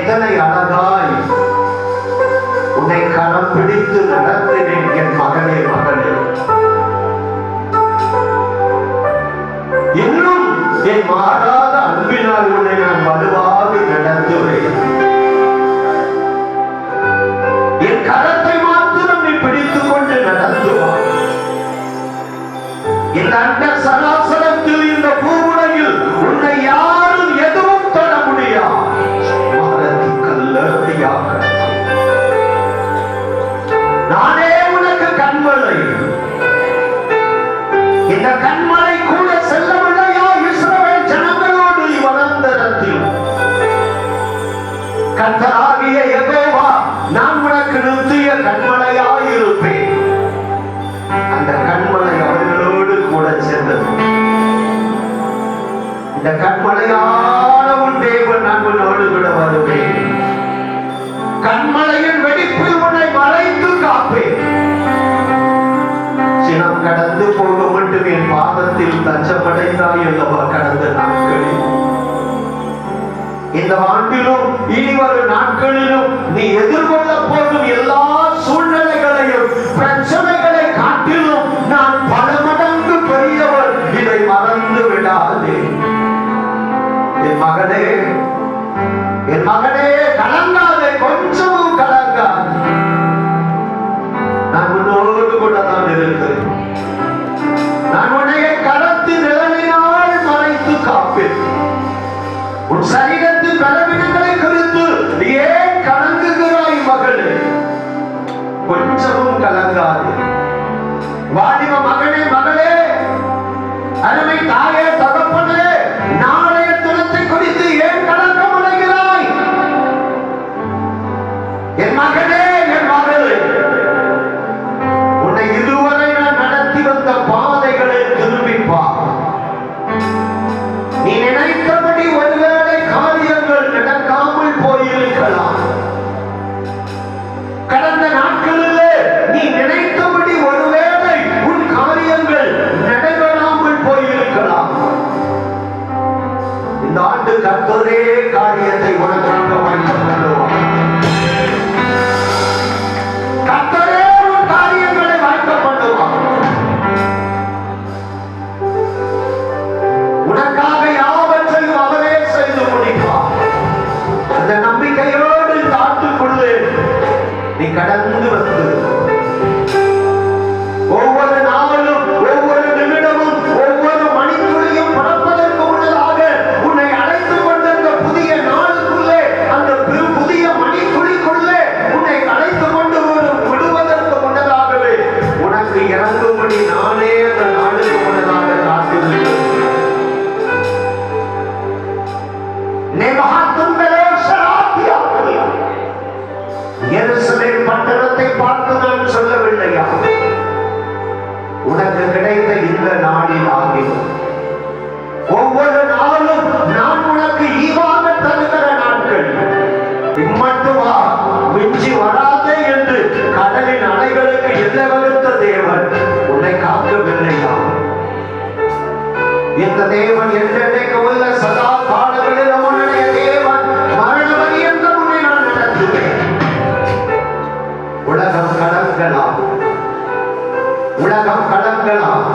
எத்தனை அழகாய் உன்னை கரம் பிடித்து நடத்தினேன் என் மகனே மகனே. இன்னும் என் மாறாத அன்பினால் உன்னை நான் வலுவாக நடத்துவேன். என் கரத்தை மாத்திரம் நீ பிடித்துக் கொண்டு நடத்துவாய். இந்த அண்ட சராசரத்தில் இந்த பூவுலகில் உன்னை யாரும் எதுவும் தொட முடியாது. மரத்தி கல்லறையாக நானே உனக்கு கண்மலை. இந்த கண்மலை கூட செல்லவில்லையா இஸ்ரவேல் ஜனங்களோடு வனாந்தரத்தில்? கர்த்தராகிய யெகோவா நான் உனக்கு நித்திய கண்மலையாயிருப்பேன். அந்த கண்மலை அவர்களோடு கூட சென்றது. இந்த கண்மலையான உன் தேவன் நான் உன்னோடு கூட வருவேன். கண்மலையின் வெடிப்பில் உன்னை மறைத்து காப்பேன். சினம் கடந்து போக மட்டும் என் பாதத்தில் தஞ்சமடைந்தாய் அல்லவா கடந்த நாட்களில். இந்த ஆண்டிலும் இனி வரும் நாட்களிலும் நீ எதிர்கொள்ள போகும் எல்லா சூழ்நிலைகளையும் பிரச்சனைகளை காட்டிலும் நான் பல மடங்கு பெரியவர். இதை மறந்து விடாதே என் மகனே, என் மகனே, கலங்காதே, கொஞ்சமும் கலங்காதே. நான் உன்னோடு கூட தான் இருக்கிறேன். நான் உன்னை கரத்தின் நிழலினால் மறைத்து காப்பேன். உன் சரீரத்தின் பலவீனங்களை குறித்து ஏன் கலங்குகிறாய் மகளே? கொஞ்சமும் கலங்காதே. வாலிப மகனே மகளே, அருமை தாயே தகப்பனே, நாளைய தினத்தை குறித்து ஏன் கலக்கம் அடைகிறாய்? என் மகனே, என் மகளே, உன்னை இதுவரை நான் நடத்தி வந்த பாதைகளை திரும்பிப்பார். நீ நினைத்தபடி ஒருவேளை காரியங்கள் நடக்காமல் போயிருக்கலாம். கடந்த நாட்களிலே நீ நினைத்தபடி ஒருவேளை உன் காரியங்கள் நடைபெறாமல் போயிருக்கலாம். இந்த ஆண்டு கர்த்தரே காரியத்தை உனக்காக வாய்ப்பு பண்ணுவார். கர்த்தரே உன் காரியங்களை வாய்ப்பு பண்ணுவார். உனக்காக யாவற்றையும் அவரே செய்து முடிப்பார். அந்த நம்பிக்கையோடு காத்துக்கொள்ளு. நீ கடந்து வந்து ஒவ்வொரு நாளும் ஒவ்வொரு நிமிடமும் ஒவ்வொரு மணித்துளியும் பறப்பதற்கு முன்னதாக உன்னை அழைத்துக் கொண்டிருந்த புதிய நாளுக்குள்ளே, அந்த புதிய மணித்துளிக்குள்ளே உன்னை அழைத்துக் கொண்டு விடுவதற்கு முன்னதாகவே உனக்கு இறங்கும்படி நானே அந்த நாளுக்கு முன்னதாக காத்திருக்கிறேன். எருசலேம் பட்டணத்தை பார்த்து நான் சொல்லவில்லையா? உனக்கு கிடைத்த இந்த நாளில் ஆகியும் ஒவ்வொரு நாளும் நான் உனக்கு ஈவாக தருகிற நாட்கள். இம்மட்டுமா மிஞ்சி வராதே என்று கடலின் அலைகளுக்கு எல்லை வகுத்த தேவன் உன்னை காக்கவில்லையா? இந்த தேவன் என்றென்றைக்கு உள்ள சதா காலங்களில் உன்னுடைய தேவன். மரண பரியந்தம் உன்னை நான் நடத்துவேன். உலகம் கடங்கலாம், உலகம் கடங்கலாம்,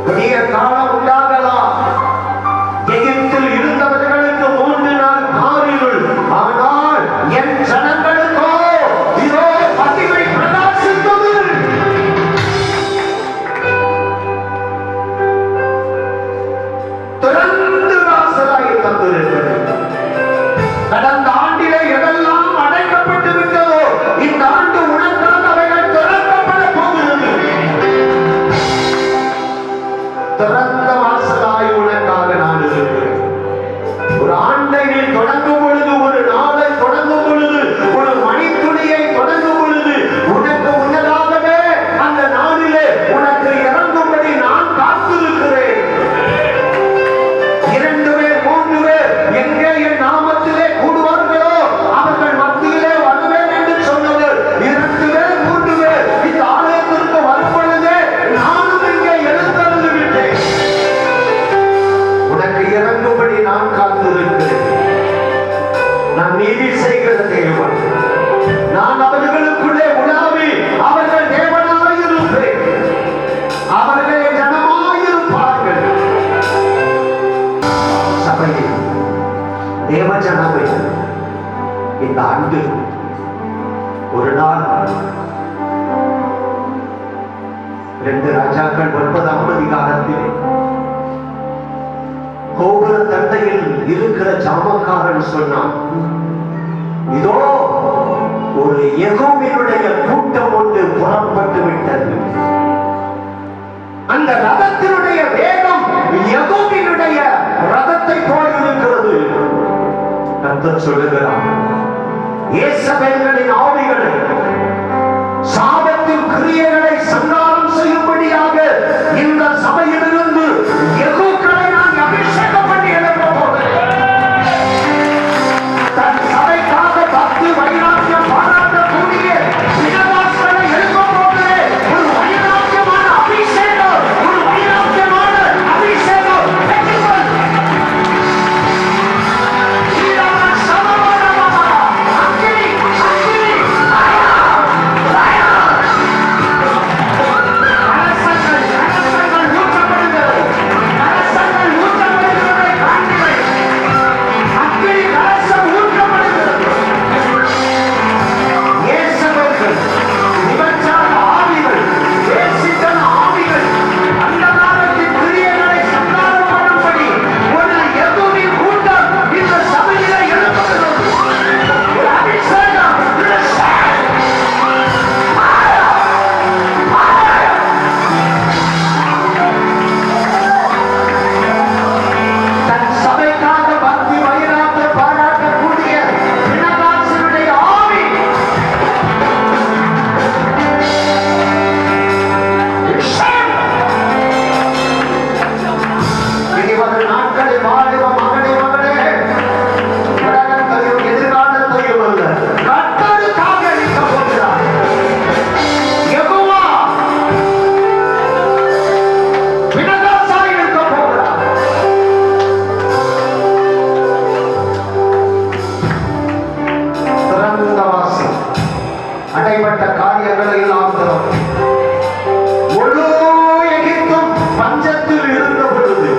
பெரிய காலம் உண்டாகலாம். எகிப்தில் இருந்தவர்கள் தேவஜனமே, இந்த ஆண்டு ஒரு நாள் 2 ராஜாக்கள் 9ஆம் அதிகாரத்திலே கோபுர தண்டையில் இருக்கிற ஜாமக்காரன் சொன்னான், இதோ ஒரு யெகோவினுடைய கூட்டம் ஒன்று புறப்பட்டு விட்டது. அந்த ரதத்தினுடைய வேகம் யெகோவினுடைய ரதத்தை போல் இருக்கிறது. கர்த்தர் சொல்லுகிறார், யேசபேலின் ஆவிகளை, சாபத்தின் கிரியைகளை சங்காரம் செய்யும்படியாக இந்த சபையிலிருந்து யெகூக்களை நான் அபிஷேகம் பண்ணி எழுப்ப போகிறேன். தன் சபைக்காக பக்தி வைராக்கியம் பாராட்டக்கூடிய பினகாஸ்களை எழுப்ப போகிறேன். ஒரு வைராக்கியமான அபிஷேகம், ஒரு வைராக்கியமான அபிஷேகம் பெற்றுக்கொள். அடைபட்ட காரியங்களை எல்லாம் தரும். முழு எகிப்தும் பஞ்சத்தில் இருந்த பொழுது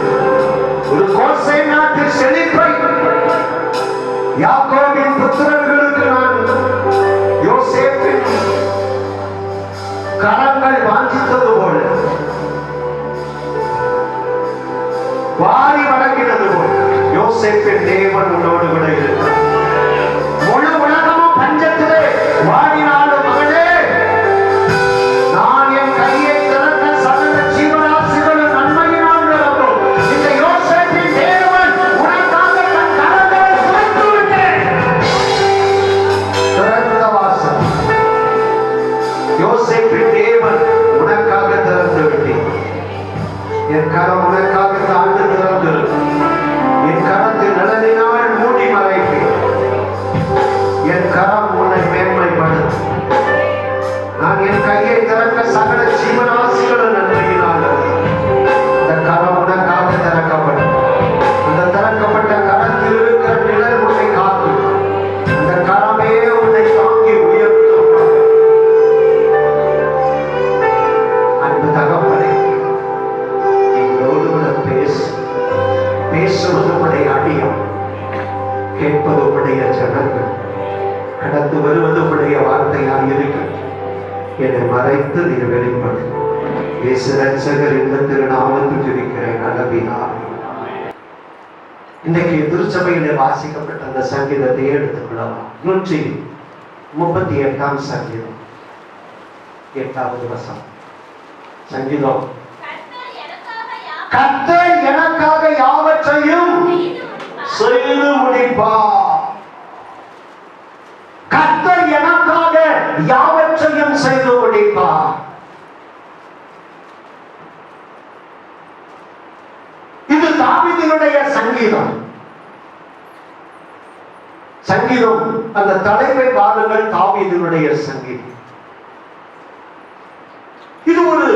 ஒரு கோசை நாட்டு செழிப்பை யாக்கோபின் புத்திரர்களுக்கு நான் யோசேப்பின் கரங்கள் வாஞ்சித்தது போல, வாரி வழங்கினது போல யோசேப்பின் தேவன் உன்னோடு கூட இருக்கிறார். முழு உலகமும் பஞ்சத்திலே வாடினாலும் மகளே, நான் என் கையை திறந்த சகல ஜீவராசிகளும் நன்மையினால் நிரப்பும். இந்த யோசேப்பின் தேவன் உனக்காக தன் கரங்களை திறந்து விட்டேன். திறந்த வாசல். யோசேப்பின் தேவன் உனக்காக திறந்து விட்டேன். என் கரம் உனக்காக தாழ்ந்து திறந்திருக்கும். என் கரத்தின் நலனினால் மூடி மறைப்பேன். என் கரம் உன்னை மேன்மைப்படுத்தும். நான் என் கையை திறக்க சகல ஜீவராசிகளும் நன்மையினால் அந்த கரம் உனக்காக திறக்கப்படும். அந்த திறக்கப்பட்ட கரத்தில் இருக்கிற நிழல் உன்னை காக்கும். அந்த கரமே உன்னை தாங்கி உயர்த்தும். அன்பு தகப்பனே, எங்களோடு கூட பேசுவது உடைய அடியும், கேட்பது உடைய ஜனங்கள், கடந்து வருவது உடைய வார்த்தையாக இருக்கு. என்னை மறைத்து நீ வெளிப்படு. இயேசு ரட்சகர் இந்த திருநாமத்தில் இருக்கிறேன். நல்லபிதாவே. இன்றைக்கு திருச்சபையிலே வாசிக்கப்பட்ட அந்த சங்கீதத்தை எடுத்துக்கொள்ளலாம். 138ஆம் சங்கீதம் 8வது வசனம். சங்கீதம், கர்த்தர் எனக்காக யாவற்றையும் செய்து முடிப்பார். கர்த்தர் எனக்காக யாவற்றையும் செய்து முடிப்பார். இது தாவீதினுடைய சங்கீதம். சங்கீதம் அந்த தலைப்பை பாருங்கள், தாவீதினுடைய சங்கீதம். இது ஒரு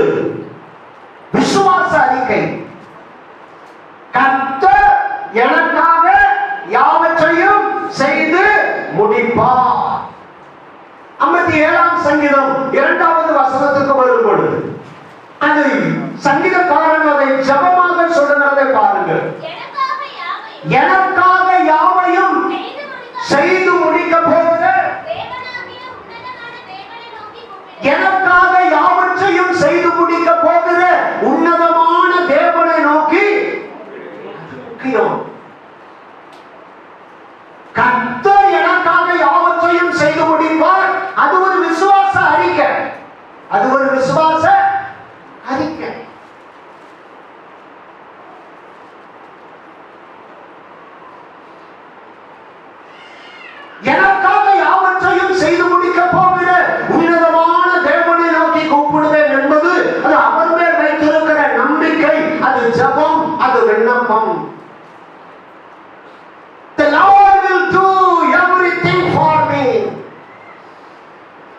விசுவாச அறிக்கை. கர்த்தர் எனக்காக யாவற்றையும் செய்து முடிப்பார். 57ஆம் சங்கீதம் 2வது வசனத்துக்கு வரும் பொழுது அந்த சங்கீதக்காரன் அதை ஜபமாக சொல்லுகிறதை பாருங்கள். எனக்காக யாவையும் கர்த்தர் எனக்காக யாவற்றையும் செய்து முடிப்பார். அது ஒரு விசுவாச அறிக்கை. அது ஒரு விசுவாச அறிக்கை. எனக்காக யாவற்றையும் செய்து முடிக்க போகிற உன்னதமான தேவனை நோக்கி கூப்பிடுவேன் என்பது அது அவர் மேல் வைத்திருக்கிற நம்பிக்கை. அது ஜெபம், அது விண்ணப்பம். The Lord will do everything for me.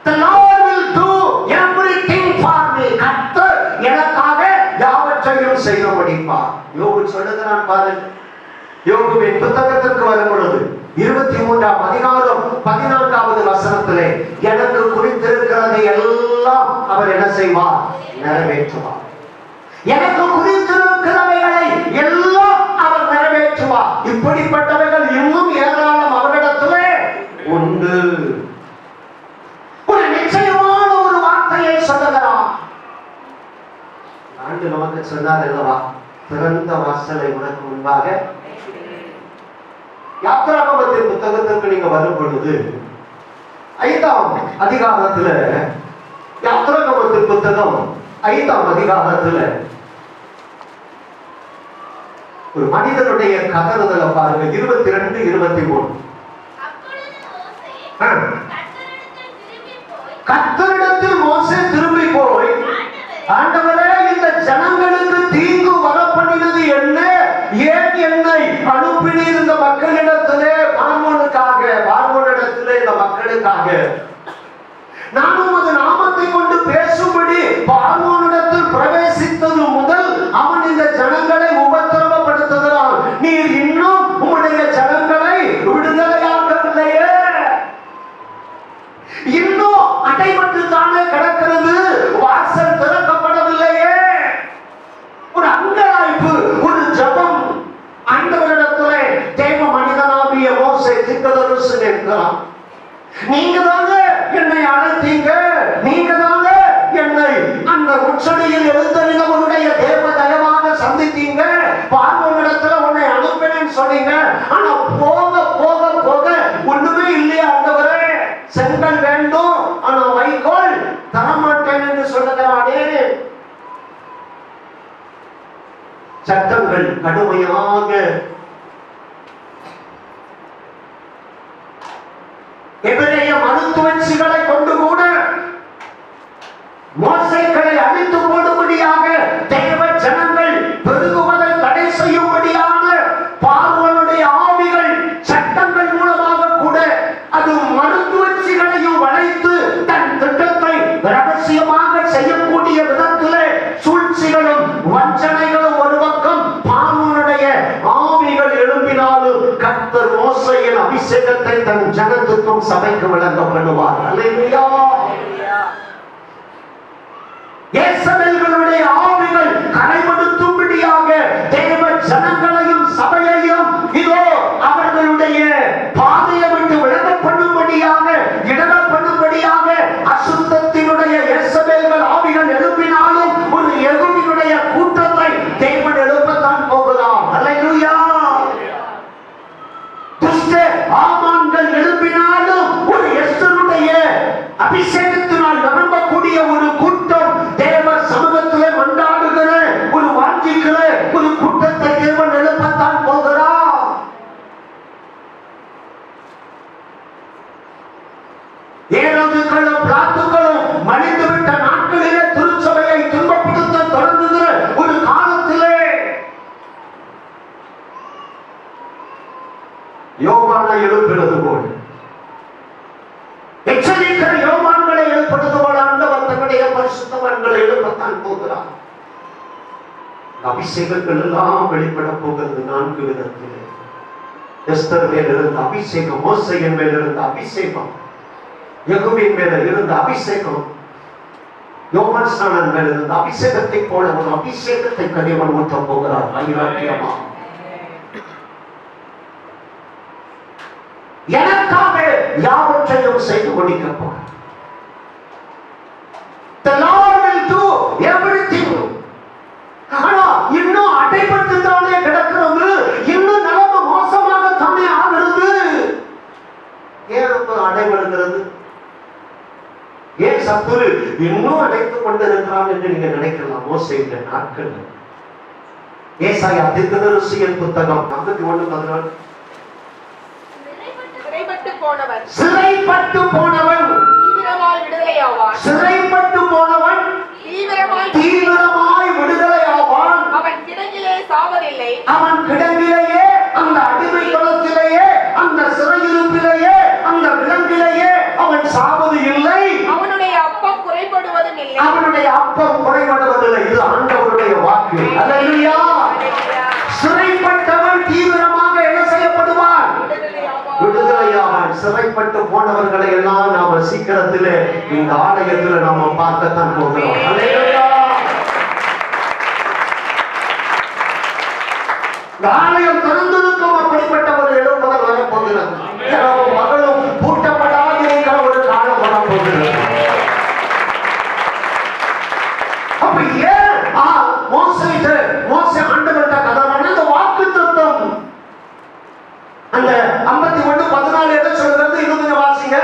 The Lord will do everything for me. கர்த்தர் எனக்காக யாவற்றையும் செய்து முடிப்பார். யோபு சொல்லுகிறான் பாருங்க. யோபுவின் புத்தகத்திற்கு வரும் பொழுது 23ஆம் அதிகாரம் 14வது வசனத்திலே எனக்கு குறித்திருக்கிறதை எல்லாம் அவர் என்ன செய்வார்? நிறைவேற்றுவார். எனக்கு குறித்திருக்கிறவைகளை எல்லாம் அவர் நிறைவேற்றுவார். இப்படிப்பட்டவைகள் இன்னும் ஏராளம் அவரிடத்திலே உண்டு. ஒரு நிச்சயமான ஒரு வார்த்தையை சொல்லுகிறார். ஆண்டு நமக்கு சொன்னார் அல்லவா, திறந்த வாசலை உனக்கு முன்பாக. யாத்திராகமத்தின் புத்தகத்திற்கு நீங்க வரும் பொழுது 5ஆம் அதிகாரத்துல, யாத்திராகமத்தின் புத்தகம் 5ஆம் அதிகாரத்துல ஒரு மனிதனுடைய கதறுதலை பாருங்க. 22, 23. கர்த்தரிடத்தில் மோசே திரும்பி போய், ஆண்டவரே, இந்த ஜனங்களுக்கு தீங்கு வரப்பண்ணினது என்ன? ஏன் என்னை அனுப்பினீர் இந்த மக்களிடத்திலே? பார்வோனிடத்திலே இந்த மக்களுக்காக நான் உமது நாமத்தை கொண்டு பேசும்படி பார்வோனிடத்தில் பிரவேசித்தது முதல் அவன் இந்த ஜனங்களை உபத்திரவப்படுத்துகிறான். நீர் இன்னும் உம்முடைய ஜனங்களை விடுதலையாக்கவில்லையே. இன்னும் அடைபட்டு தானே கிடக்கிறது, வாசல் திறக்கப்படவில்லையே. ஒரு அங்கலாய்ப்பு, ஒரு ஜபம். ஆண்டவரிடத்திலே தேவ மனிதனாகிய மோசே தீர்க்கதரிசி நிற்கிறான். நீங்க தாங்க என்னை அழைத்தீங்க, நீங்க தாங்க என்னை அந்த உச்சடியில் எழுந்தறிந்தவருடைய தேவ தயவாக சந்தித்தீங்க, பார்வோனிடத்துல உன்னை அனுப்பினேன்னு சொன்னீங்க. ஆனா போக போக போக ஒண்ணுமே இல்லையா ஆண்டவரே? செங்கல் வேண்டும், ஆனா வைக்கோல் தரமாட்டேன் என்று சொல்லுகிறானே. சட்டங்கள் கடுமையாக எபிரேய மருத்துவச்சிகளை கொண்டு கூட மோசேக்களை அழித்து போடும்படியாக தேவ ஜனங்கள் பெருகுவதை தடை செய்யும்படியான பார்வோனுடைய ஆவிகள் சட்டங்கள் மூலமாக கூட அது மருத்துவச்சிகளையும் வளைத்து தன் திட்டத்தை ரகசியமாக செய்யக்கூடிய விதத்திலே சூழ்ச்சிகளும் வஞ்சனைகளும் ஒரு பக்கம் பார்வோனுடைய ஆவிகள் எழும்பினாலும் கர்த்தர் மோசேயின் அபிஷேகத்தை தன் ஜனத்துக்கும் சபைக்கு விளங்க பண்ணுவார். அல்லேலூயா. இயேசுவினுடைய ஆவிகள் கரைபடுத்தும்படியாக தேவ ஜனங்களையும் சபையையும் இதோ அவர்களுடைய பாதையை விட்டு விலக பண்ணும்படியாக, இடர பண்ணும்படியாக அசுத்தத்தினுடைய இயேசுவேல்கள் ஆவிகள் எழுப்பினாலும் ஒரு யெகூவினுடைய கூட்டத்தை தேவன் எழுப்பத்தான் போகிறார். அல்லேலூயா. துஷ்ட ஆமான்கள் எழுப்பினாலும் ஒரு எஸ்தருடைய அபிஷேகத்தினால் நிரம்பக்கூடிய ஒரு கூட்டம் தேவ சமூகத்திலே மன்றாடுகிற ஒரு வாஞ்சிக்கிற ஒரு கூட்டத்தை தேவன் எழுப்பத்தான் போகிறார். ஏரோதுக்களும் பிளாத்துக்களும் மடிந்துவிட்ட நாட்களிலே திருச்சபையை துன்பப்படுத்த தொடங்குகிற ஒரு காலத்திலே யோவானை எழுப்பினது போல், எச்சரிக்கிற யோவான்களை எழுப்பது போல ஆண்டவர் தன்னுடைய பரிசுத்தவான்களை எழுப்பத்தான் போகிறார். அபிஷேகங்கள் எல்லாம் வெளிப்பட போகிறது 4 விதத்திலே. எஸ்தர் மேல் இருந்த அபிஷேகம், மோசேயின் மேல் இருந்த அபிஷேகம், யெகூவின் மேல் இருந்த அபிஷேகம், யோவான் ஸ்நானன் மேல் இருந்த அபிஷேகத்தை போல ஒரு அபிஷேகத்தை கடிவன் ஊற்ற போகிறார். ஐராக்கியமா எனக்காக யாவற்றையும் செய்து முடிக்க போகிறார். The Lord will do everything. ஆனா இன்னும் அடைபட்டு தானே கிடக்கிறது, இன்னும் நிலைமை மோசமாக தானே ஆகிறது. நடைபெறுகிறது? ஏன் சத்துரு இன்னும் அழைத்துக் கொண்டு இருக்கிறான் என்று நீங்க நினைக்கலாம். மோசேயுடைய நாட்கள் ஏசாயா தீர்க்கதரிசியின் புத்தகம் 51:14 சிறைப்பட்டு போனவன் சிறைப்பட்டு போனவன் தீவிரமாய் விடுதலையாவான். அவன் கிடங்கிலே சாவதில்லை. அவன் கிடங்கிலேயே, அந்த அடிமைத்தனத்திலேயே, அந்த சிறையிருப்பிலேயே, அந்த விலங்கிலேயே அவன் சாவது இல்லை. அவனுடைய அப்பம் குறைபடுவதும் இல்லை. அவனுடைய அப்பம் குறைபடுவதில்லை. இது ஆண்டவருடைய வாக்கு. அல்லேலூயா. சிறைப்பட்டவன் தீவிரமாக என்ன செய்யப்படுவான்? விடுதலையாவான். சிறைப்பட்டு போனவர்களை எல்லாம் நாம சீக்கிரத்திலே இந்த ஆலயத்தில் நாம பார்க்கத்தான் போகிறோம். அல்லேலூயா. ஆலயம் திறந்திருக்கும். அப்படிப்பட்ட ஒரு எழுப்புதல் வரப்போகிறது. இரவும் மகளும் பூட்டப்படாது இருக்கிற ஒரு காலம் வரப்போகிறது. அப்ப ஏன் மோசே ஆண்டவர்கிட்ட கதறான இந்த வாக்குத்தத்தம் அந்த 51:14 எதை சொல்றது? இன்னும் கொஞ்சம் வாசிங்க.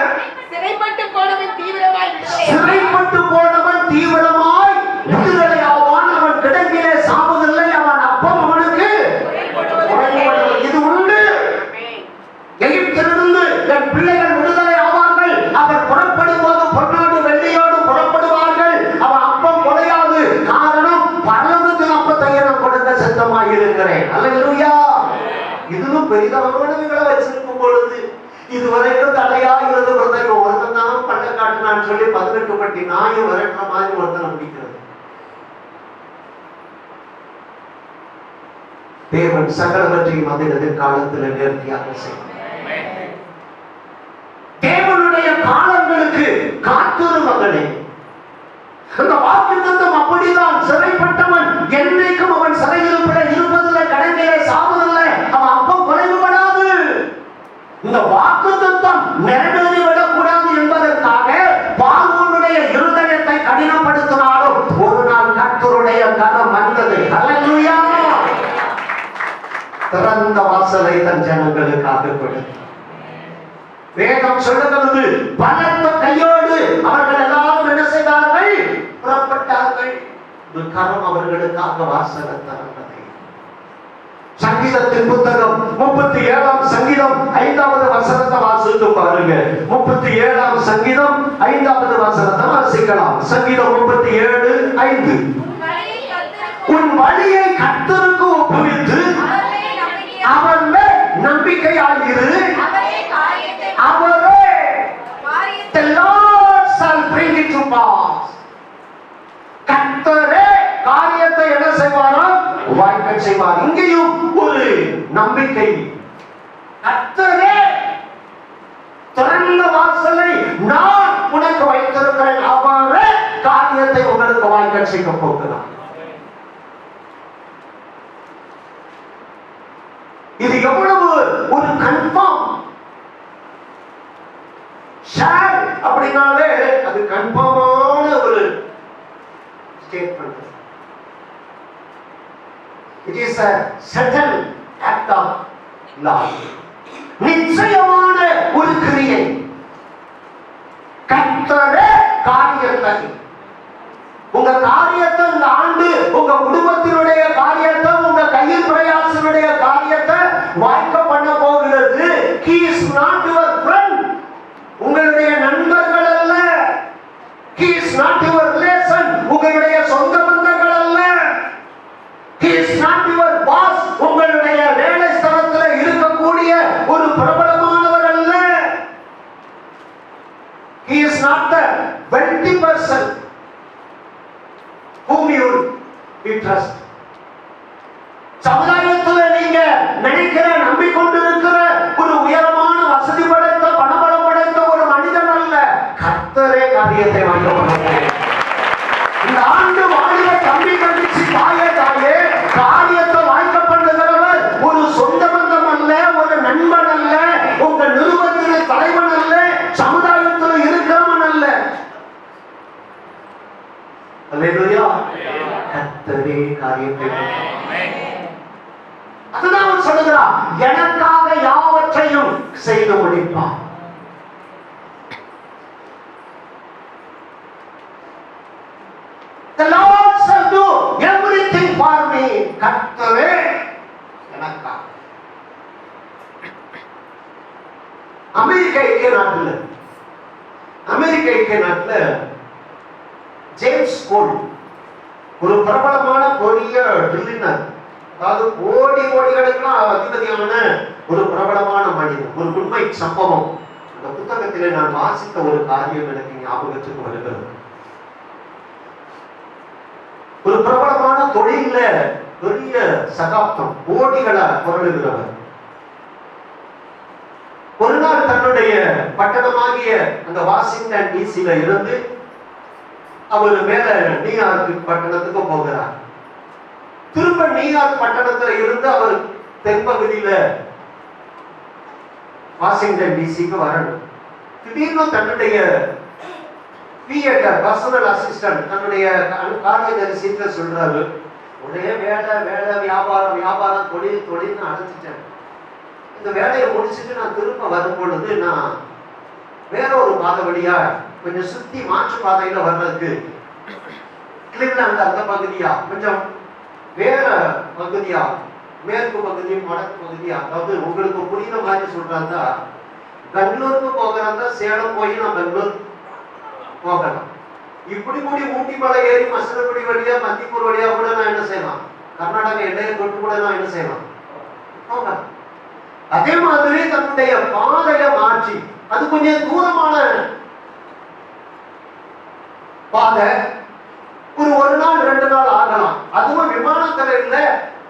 சிறைப்பட்டு போனவன் தீவிரமாய் விடுதலையாவான். அவன் கிடங்கிலே சாவதில்லை. அவன் அப்பம் அவனுக்கு இது உண்டு. எகிப்திலிருந்து என் பிள்ளைகள் விடுதலை ஆவார்கள். அவர் புறப்படும் போது பொன்னாடு வெள்ளியோடு புறப்படுவார்கள். அவன் அப்பம் குறையாது. காரணம், பரலோகத்தின் அப்பத்தை நான் கொடுக்க சித்தமாக இருக்கிறேன். அல்லேலூயா. இதுவும் பெரிதவர்களை வச்சிருக்கும் பொழுது இதுவரைக்கும் தலையா இருந்த ஒருத்தன் தான் பண்ண காட்டினான்னு சொல்லி 18 பட்டி நாயும் விரட்டுற மாதிரி ஒருத்தன் நம்பிக்கிறது. தேவன் சகலவற்றையும் அதில் காலத்தில் நேர்த்தியாக செய்வார். தேவனுடைய காலங்களுக்கு காத்திரு மகனே. அந்த வாக்குத்தத்தம் அப்படிதான். சிறைப்பட்டவன் என்னைக்கும் அவன் சிறையிருப்பிலே இருப்பதில்லை, கடனிலே சாவதில்லை. அவன் அப்பம் குறைவுபடாது. இந்த வாக்குத்தத்தம் நிறைவேறிவிடக் கூடாது என்பதற்காக பார்வோனுடைய இருதயத்தை கடினப்படுத்தினாலும் ஒரு நாள் கர்த்தருடைய கரம் வந்தது. அல்லேலூயா. திறந்த வாசலை தன் ஜனங்களுக்காக கொடுத்தார். வேதம் சொல்லுகிறது, பலத்த கையோடு அவர்கள் எல்லாரும் என்ன செய்தார்கள்? புறப்பட்டார்கள். ஒரு கரம் அவர்களுக்காக வாசலை திறந்தது. சங்கீதத்தின் புத்தகம் 37ஆம் சங்கீதம் 5வது வசனத்தை வாசித்து பாருங்க. 37ஆம் சங்கீதம் 5வது வசனத்தை வாசிக்கலாம். சங்கீதம் 37:5 உன் வழியை கர்த்தருக்கு ஒப்புவித்து அவன் மேல் நம்பிக்கையாயிரு. அவரே the Lord shall bring it to pass. கர்த்தரே காரியத்தை என்ன செய்வாராம்? வாய்க்க செய்வார். இங்கேயும் ஒரு நம்பிக்கை. கர்த்தரே திறந்த வாசலை நான் உனக்கு வைத்திருக்கிறேன். அவரே காரியத்தை உங்களுக்கு வாய்க்க செய்ய போகிறார். இது எவ்வளவு ஒரு கன்ஃபார்ம். ஷேர் அப்படினாலே அது கன்ஃபார்மான ஒரு statement. It is a settled act of law. நிச்சயமான ஒரு கிரியை. கர்த்தரே காரியத்தை, உங்க காரியத்தை இந்த ஆண்டு, உங்க குடும்பத்தினுடைய காரியத்தை, உங்க கையில் பிரயாசனுடைய காரியத்தை வாய்க்க பண்ண போகிறது. He is not your friend. உங்களுடைய நண்பர்கள் அல்ல. He is not your relation. உங்களுடைய சொந்த பந்தங்கள் அல்ல. He is not your boss. உங்களுடைய வேலை ஸ்தலத்தில் இருக்கக்கூடிய ஒரு பிரபலமானவர் அல்ல. He is not the wealthy person whom you trust. சமுதாயத்தில் நீங்க நினைக்கிற, நம்பிக்கொண்டிருக்கிற ஒரு உயரமான வசதி படைத்த, பணபலம் படைத்த ஒரு மனிதன் அல்ல. கர்த்தரே காரியத்தை வாய்க்க. இந்த ஆண்டு வாழிய தம்பி கண்டிச்சு தாயே காரியத்தை வாய்க்க பண்ணுகிறவர் ஒரு சொந்த பந்தம் அல்ல, ஒரு நண்பன் அல்ல, உங்க நிறுவனத்தின் தலைவன் அல்ல, சமுதாயத்தில் இருக்கிறவன் அல்ல. அல்லேலூயா. கர்த்தரே காரியத்தை. அதுதான் அவர் சொல்லுகிறார், எனக்காக யாவற்றையும் செய்து முடிப்பார். அணி கர்த்தரே எனக்கா. அமெரிக்க ஐக்கிய நாட்டுல ஜேம்ஸ் கோல் ஒரு பிரபலமான பெரிய ட்ரில்லியனர், அதாவது கோடிகளுக்கெல்லாம் அதிபதியான ஒரு பிரபலமான மனிதன். ஒரு உண்மை சம்பவம் அந்த புத்தகத்திலே நான் வாசித்த ஒரு காரியம் எனக்கு ஞாபகத்துக்கு வருகிறது. ஒரு பிரபலமான தொழில பெரிய சகாப்தம் கோடிகளை புரளுகிறவர் ஒரு நாள் தன்னுடைய பட்டணமாகிய அந்த வாஷிங்டன் டிசில இருந்து அவர் மேல நியூயார்க் பட்டணத்துக்கு போகிறார். திரும்ப நியூயார்க் பட்டணத்துல இருந்து அவர் தென்பகுதியில வாஷிங்டன் டிசிக்கு வரணும். திடீர்னு தன்னுடைய பர்சனல் அசிஸ்டன்ட் தன்னுடைய காரியதரிசிட்ட சொல்றாரு, ஒரே வேலை வியாபாரம் தொழில்னு அழைச்சிட்டேன். இந்த வேலையை முடிச்சுட்டு நான் திரும்ப வரும் பொழுது நான் வேற ஒரு பாதை வழியா கொஞ்சம் சுத்தி மாற்று பாதையில வர்றதுக்கு கிளிவ்லாந்து அந்த பகுதியா கொஞ்சம் வேற பகுதியா மேற்கு பகுதி வடக்கு பகுதியா, அதாவது உங்களுக்கு புரியுற மாதிரி சொல்றாங்க, பெங்களூருக்கு போகிறதா சேலம் போய் நான் பெங்களூர் போகலாம். இப்படி கூடி ஊட்டி மலை ஏறி மசனகுடி வழியா மத்திப்பூர் வழியா கூட நான் என்ன செய்யலாம், கர்நாடகா எல்லையை தொட்டு கூட நான் என்ன செய்யலாம் போகலாம். அதே மாதிரி தன்னுடைய பாதையை மாற்றி அது கொஞ்சம் தூரமான பாதை, ஒரு நாள் 2 நாள் ஆகலாம். அதுவும் விமானத்துல இல்ல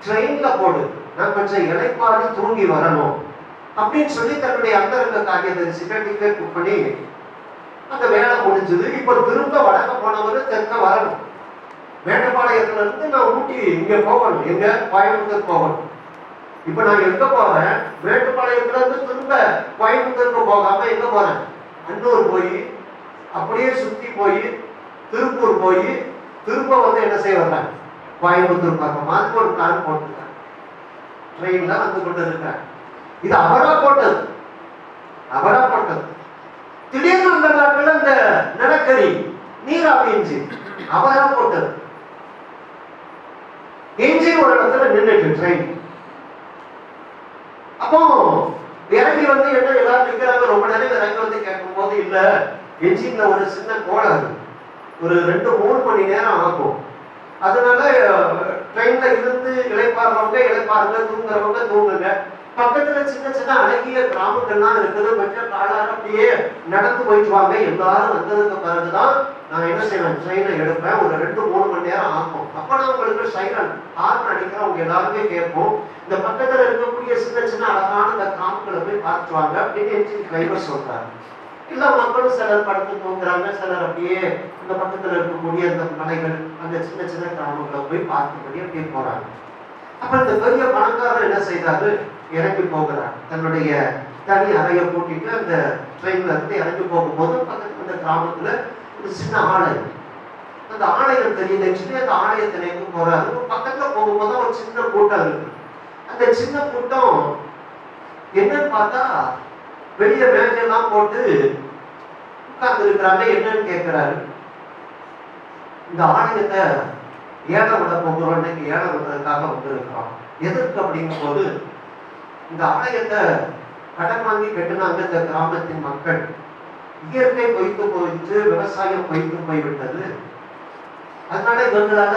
ட்ரெயின்ல போடு, நான் கொஞ்சம் இளைப்பாடி தூங்கி வரணும் அப்படின்னு சொல்லி தன்னுடைய அந்தரங்க காரியதரிசிட்ட டிக்கெட் புக் பண்ணி அந்த வேலை முடிஞ்சது. இப்ப திரும்ப வடக்க போனவர் தெற்க வரணும். மேட்டுப்பாளையத்துல இருந்து நான் ஊட்டி இங்க போகணும், எங்க கோயம்புத்தூர் போகணும். இப்ப நான் எங்க போறேன், மேட்டுப்பாளையத்துல இருந்து திரும்ப கோயம்புத்தூருக்கு போகாம எங்க போறேன், அன்னூர் போய் அப்படியே சுத்தி போய் திருப்பூர் போய் திரும்ப வந்து என்ன செய்ய வர்றேன், கோயம்புத்தூர் பக்கம். அதுக்கு ஒரு பிளான் போட்டுருக்கேன், ட்ரெயின்ல வந்து கொண்டு இருக்கேன். இது அவரா போட்டது. திடீர்னு அந்த நாட்கள் அந்த நிலக்கரி நீராவி இன்ஜின் அவரா போட்டது. இன்ஜின் ஒரு இடத்துல நின்றுட்டு ட்ரெயின். அப்போ இறங்கி வந்து என்ன எல்லாரும் நிற்கிறாங்க, ரொம்ப நேரம் இறங்கி வந்து கேட்கும் போது இல்ல என்ஜின்ல ஒரு சின்ன கோளாறு, ஒரு 2-3 மணி நேரம் ஆகும். அதனால ட்ரெயின்ல இருந்து இளைப்பாருங்க, தூங்குறவங்க தூங்குங்க. பக்கத்துல சின்ன சின்ன அழகிய கிராமங்கள்லாம் இருக்குது, கொஞ்சம் காலார அப்படியே நடந்து போயிட்டு வாங்க. எல்லாரும் வந்ததுக்கு பிறகுதான் நான் என்ன செய்வேன், ட்ரெயினை எடுப்பேன். ஒரு 2-3 மணி நேரம் ஆகும். அப்ப நான் உங்களுக்கு சைலண்ட் ஹார்ன் அடிக்கிறேன், அவங்க எல்லாருமே கேட்போம். இந்த பக்கத்துல இருக்கக்கூடிய சின்ன சின்ன அழகான இந்த கிராமங்களை போய் பார்த்துவாங்க அப்படின்னு என்ஜின் டிரைவர் சொல்றாரு. இல்ல மக்களும் சிலர் படுத்து தூங்குறாங்க, சிலர் அப்படியே இந்த பக்கத்துல இருக்கக்கூடிய அந்த மலைகள் அந்த சின்ன சின்ன கிராமங்களை போய் பார்த்துபடி அப்படியே போறாங்க. அப்ப இந்த பெரிய பணக்காரர் என்ன செய்தாரு, இறங்கி போகிறார். தன்னுடைய தனி அறையை கூட்டிட்டு அந்த ட்ரெயின்ல இருந்து இறங்கி போகும்போது பக்கத்துல அந்த கிராமத்துல ஒரு சின்ன ஆலயம், அந்த ஆலயம் தெரியுதுன்னு சொல்லி அந்த ஆலயத்தை நோக்கி போறாரு. பக்கத்துல போகும்போது ஒரு சின்ன கூட்டம் இருக்கு. அந்த சின்ன கூட்டம் என்னன்னு பார்த்தா வெளிய மேஜெல்லாம் போட்டு உட்கார்ந்து இருக்கிறாங்க. என்னன்னு கேட்கிறாரு, இந்த ஆலயத்தை ஏழை விட போகிறோம், இன்னைக்கு ஏழை விடுறதுக்காக வந்திருக்கிறோம். எதற்கு அப்படிங்கும் போது இந்த ஆலயத்தை கடன் வாங்கி கட்டினாங்க இந்த கிராமத்தின் மக்கள். இயற்கை பொய்த்து போயிட்டு, விவசாயம் பொய்த்து போய்விட்டது. அதனால இவங்களால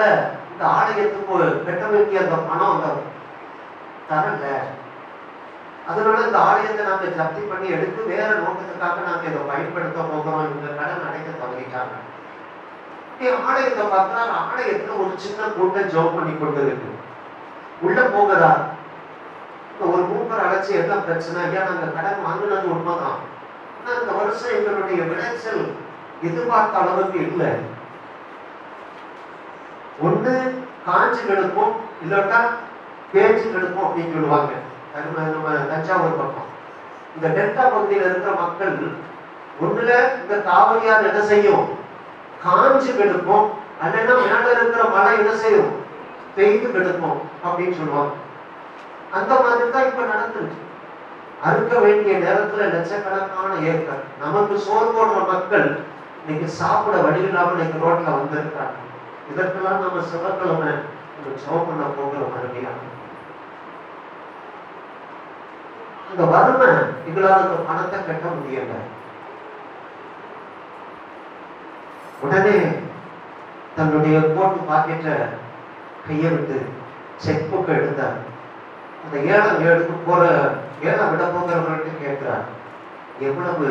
இந்த ஆலயத்துக்கு கட்ட வேண்டிய அந்த பணம் அந்த தரல. அதனால இந்த ஆலயத்தை நாங்க ஜப்தி பண்ணி எடுத்து வேற நோக்கத்துக்காக நாங்க இதை பயன்படுத்த போகிறோம். இவங்க கடன் அடைக்க தவறிட்டாங்க. ஆலயத்தை பார்த்தா ஆலயத்துல ஒரு சின்ன கூட்டம் ஜோம் பண்ணி கொண்டு இருக்கு. உள்ள போகிறார். ஒரு மூப்பர் அழைச்சி என்ன பிரச்சனை, ஐயா நாங்க கடன் வாங்கினது உண்மைதான், ஆனா இந்த வருஷம் எங்களுடைய விளைச்சல் எதிர்பார்த்த அளவுக்கு இல்லை. ஒண்ணு காஞ்சி கெடுப்போம், இல்லாட்டா பேச்சு கெடுப்போம் அப்படின்னு சொல்லுவாங்க. நம்ம தஞ்சாவூர் பக்கம் இந்த டெல்டா பகுதியில இருக்கிற மக்கள் ஒண்ணுல இந்த காவிரியார் என்ன செய்யும், காஞ்சி கெடுப்போம், அல்லனா மேல இருக்கிற மழை என்ன செய்யும், பெய்து கெடுப்போம் அப்படின்னு சொல்லுவாங்க. அந்த மாதிரி தான் இப்ப நடந்துருக்கு. அறுக்க வேண்டிய நேரத்துல லட்சக்கணக்கான ஏக்கர் நமக்கு சோறு போடுற மக்கள் இன்னைக்கு சாப்பிட வழி இல்லாம இன்னைக்கு ரோட்ல வந்திருக்காங்க. இதற்கெல்லாம் நம்ம செவ்வாய்க்கிழமை ஜெபம் பண்ண போகிற மறுபடியா அந்த வறுமை எங்களால் அந்த பணத்தை கட்ட முடியல. உடனே தன்னுடைய கோட்டு பாக்கெட்ட கையை விட்டு செக் புக் எடுத்தார். அந்த ஏலம் எடுத்து போற ஏலம் விட போகிறவர்கிட்ட கேட்கிறார், எவ்வளவு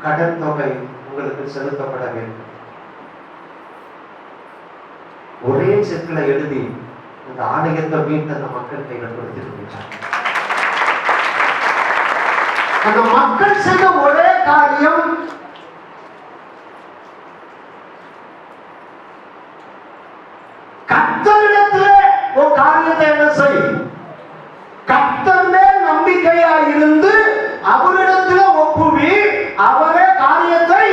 கடன் தொகை உங்களுக்கு செலுத்தப்பட வேண்டும்? ஒரே செக்கில் எழுதி அந்த ஆணையத்தை மீட்டு அந்த மக்கள் கையில் கொடுத்திருக்கிறார். அந்த மக்கள் செய்த ஒரே காரியம், கர்த்தரிடத்திலே ஒரு காரியத்தை என்ன செய், கர்த்தர் மேல் நம்பிக்கையா இருந்து அவரிடத்திலே ஒப்புவி, அவரே காரியத்தை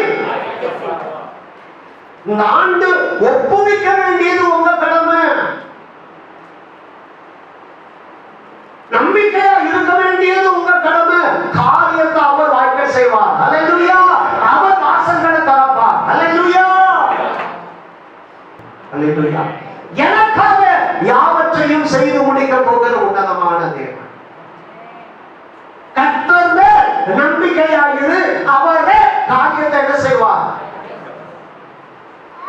இந்த ஆண்டு ஒப்புவிக்க வேண்டியது உங்க கடமை. நம்பிக்கையா இருக்க வேண்டியது உங்க கடமை. காரியத்தை அவர் வாய்க்க செய்வார். அல்லேலூயா. அவர் வாசல்களை திறப்பார். அல்லேலூயா. அல்லேலூயா. எனக்காக யாவற்றையும் செய்து முடிக்க போகிற உன்னதமான தேவன். கர்த்தர் மேல் நம்பிக்கையாயிரு, அவரே காரியத்தை என்ன செய்வார்.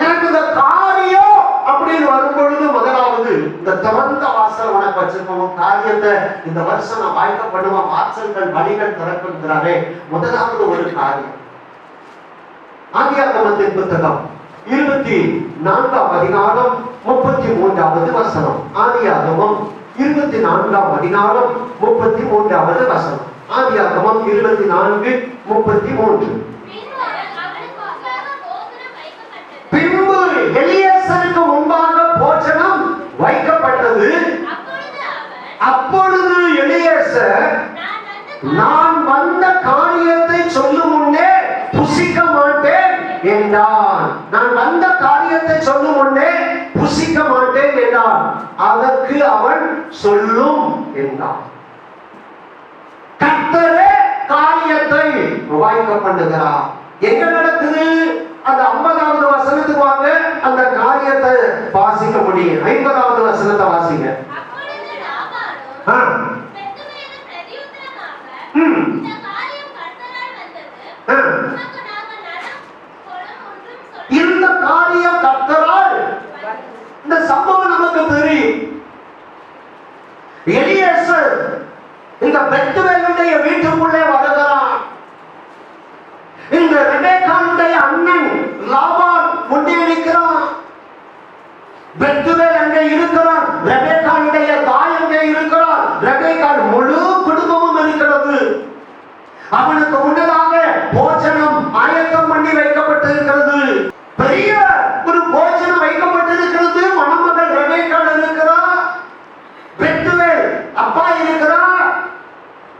எனக்கு இந்த காரியம் அப்படின்னு வரும்பொழுது முதலாவது இந்த திறந்த வாசல் உனக்கு வச்சிருப்போம். காரியத்தை இந்த வருஷம் நான் வாய்க்க பண்ணுவோம், வாசல்கள் வழிகள் திறக்குங்கிறாரே. முதலாவது ஒரு காரியம் ஆதியாகமத்தின் புத்தகம் 24ஆம் அதிகாரம் 33வது வசனம். ஆதியாகமம் 24ஆம் அதிகாரம் 33வது வசனம். ஆதியாகமம் 24:33. பின்பு எலியாசருக்கு முன்பாக போஜனம் வைக்கப்பட்டது. அப்பொழுது எலியாசர், நான் வந்த காரியத்தை சொல்லும் முன்னே புசிக்க மாட்டேன் என்றான். நான் வந்த காரியத்தை சொல்லும் முன்னே புசிக்க மாட்டேன் என்றான். அதற்கு அவன் சொல்லும் என்றான். கர்த்தரே காரியத்தை வாய்க்க பண்ணுகிறார். எங்க நடக்குது? அந்த 50வது வசனத்துக்கு வாங்க, அந்த காரியத்தை வாசிக்க முடியும். 50வது வசனத்தை வாசிங்க. இந்த காரியம் கர்த்தரால், இந்த சம்பவம் நமக்கு தெரியும். எலியாசர் இந்த பெத்துவேலுடைய வீட்டுக்குள்ளே வருகிறான். இந்த ரெபெக்காளுடைய அண்ணன் லாபான் முன்னே நிற்கிறான். பெத்துவேல் அங்கே இருக்கிறான். ரெபெக்காளுடைய தாய் அங்கே இருக்கிறார். ரெபெக்காள் முழு குடும்பமும் இருக்கிறது. அவனுக்கு முன்னதாக போஜனம் ஆயத்தம் பண்ணி வைக்கப்பட்டிருக்கிறது. பெரிய ஒரு போஜனம் வைக்கப்பட்டிருக்கிறது. மணமகள் ரெபெக்காள் இருக்கிறார். பெத்துவேல் அப்பா இருக்கிறார்.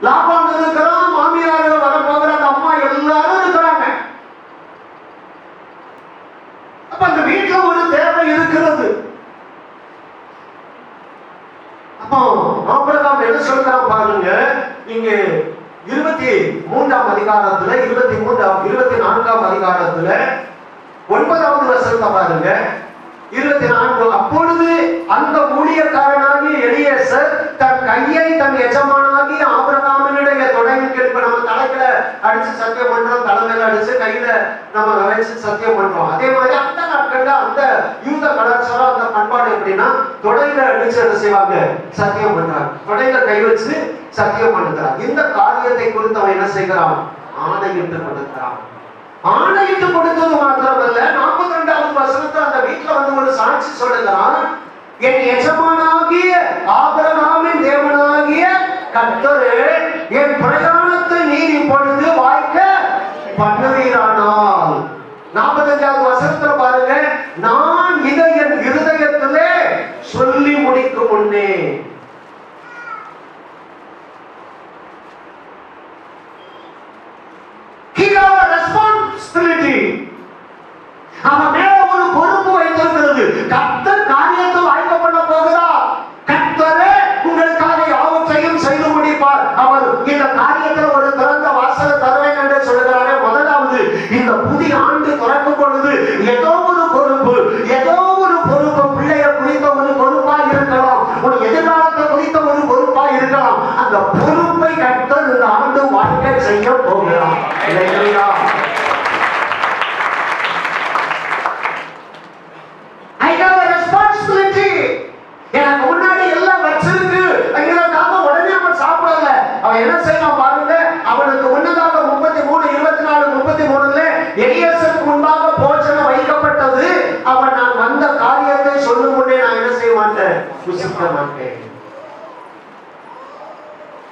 லாபான் இருக்கிறான். மாமியார் வரப்போகிற அந்த அம்மா எல்லாரும் இருக்கிறாங்க. அப்ப அந்த வீட்டுல ஒரு தேவை இருக்கிறது. அப்போ ஆபிரகாம் என்ன சொல்றான் பாருங்க. இங்க 23ஆம் அதிகாரத்துல 24ஆம் அதிகாரத்துல 9வது வசனத்தை பாருங்க. 24. அப்பொழுது அந்த ஊழியக்காரனாகிய எலியாசர் தன் கையை தன் எஜமானாகிய ஆபிரகாமினுடைய தொடைக்கு, இப்ப நம்ம தலையில அடிச்சு சத்தியம் பண்றோம், தலைமையில அடிச்சு கையில நம்ம வச்சு சத்தியம் பண்றோம். அதே மாதிரி அந்த நாட்கள்ல அந்த யூத கலாச்சாரம், அந்த பண்பாடு எப்படின்னா தொடையில அடிச்சு என்ன செய்வாங்க, சத்தியம் பண்றாங்க. தொடையில கை வச்சு சத்தியம் பண்ணுறான். இந்த காரியத்தை குறித்து அவன் என்ன செய்கிறான், ஆணையிட்டு கொடுக்கிறான். ஆணையிட்டு கொடுத்தது மாத்திரமல்ல, 42வது வசனத்துல அந்த வீட்டுல வந்து ஒரு சாட்சி சொல்லுகிறான். என் எஜமானாகிய ஆபிரகாமின் தேவனாகிய கர்த்தரே, என் பிரயாணத்தை நீர் இப்பொழுது வாய்க்க பண்ணுவீரானால். 45வது வசனத்துல பாருங்க, நான் இதை என் இருதயத்திலே சொல்லி முடிக்கும் முன்னே. அவன் மேல ஒரு பொறுப்பு வைத்திருக்கிறது. கர்த்தர் காரியத்தை வாய்க்க பண்ண போகிறார். கர்த்தரே உங்களுக்காக யாவற்றையும் செய்து முடிப்பார். அவர் இந்த காரியத்தில் ஒரு திறந்த வாசலை தருவேன் என்று சொல்லுகிறாரே. முதலாவது, இந்த புதிய ஆண்டு திறக்கும் பொழுது ஏதோ ஒரு பொறுப்பு பிள்ளைய குறித்த ஒரு பொறுப்பா செய்ய போகிறார். அல்லேலூயா. I have a responsibility. எனக்கு முன்னாடி எல்லாம் வச்சிருக்கு. அங்கேதான் உடனே அவன் சாப்பிடல. அவன் என்ன செய்யணும் பாருங்க. அவனுக்கு முன்னதாக 33, 24, 33ல எலியாசருக்கு முன்பாக போஜனம் வைக்கப்பட்டது. அவன் நான் வந்த காரியத்தை சொல்லும் முன்னே நான் என்ன செய்ய மாட்டேன், புசிக்க மாட்டேன்.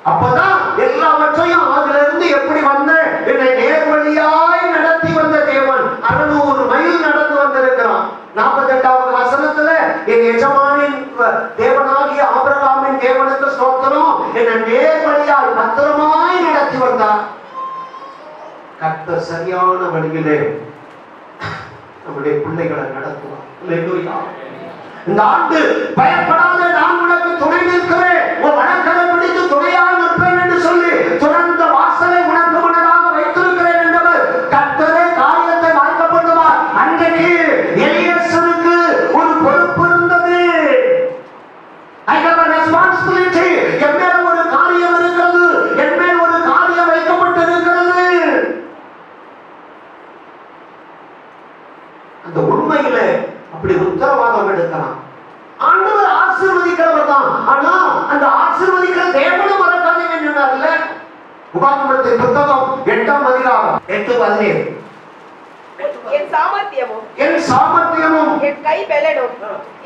அப்பதான் எல்லாவற்றையும் அதுல இருந்து எப்படி வந்த என்னை நேர்வழியாய் நடத்தி வந்த தேவன் 600 மைல் நடந்து வந்திருக்கிறான். 48வது வசனத்துல என் எஜமானின் தேவனாகிய ஆபிரகாமின் தேவனுக்கு ஸ்தோத்திரம், என்னை நேர்வழியாய் பத்திரமாய் நடத்தி வந்தார். கர்த்தர் சரியான வழியிலே நம்முடைய பிள்ளைகளை நடத்துவார். அல்லேலூயா. இந்த ஆண்டு பயப்படாத, நான் உனக்கு துணை நிற்கிறேன், உன் வழக்கதை பிடித்து துணையாக நிற்பேன் என்று சொல்லி துறந்த வாசலை உனக்கு முன்னதாக வைத்திருக்கிறேன் என்றவர் கர்த்தரே காரியத்தை வாய்க்க பண்ணுவார். அன்றைக்கு எலியாசருக்கு ஒரு பொறுப்பு இருந்தது. I have a responsibility. என் மேல ஒரு காரியம் இருக்கிறது, என் மேல் ஒரு காரியம் வைக்கப்பட்டு இருக்கிறது. அந்த உண்மையில அப்படி உத்தரவாதம் எடுக்கலாம். ஆண்டவர் ஆசீர்வதிக்கிறவர் தான். ஆனா அந்த ஆசீர்வதிக்கிற தேவனை மறக்காதீங்க சொன்னார்ல. உபாகமத்தின் புத்தகம் 8ஆம் அதிகாரம் 8:17. என் சாமர்த்தியமும் என் கை பெலனும்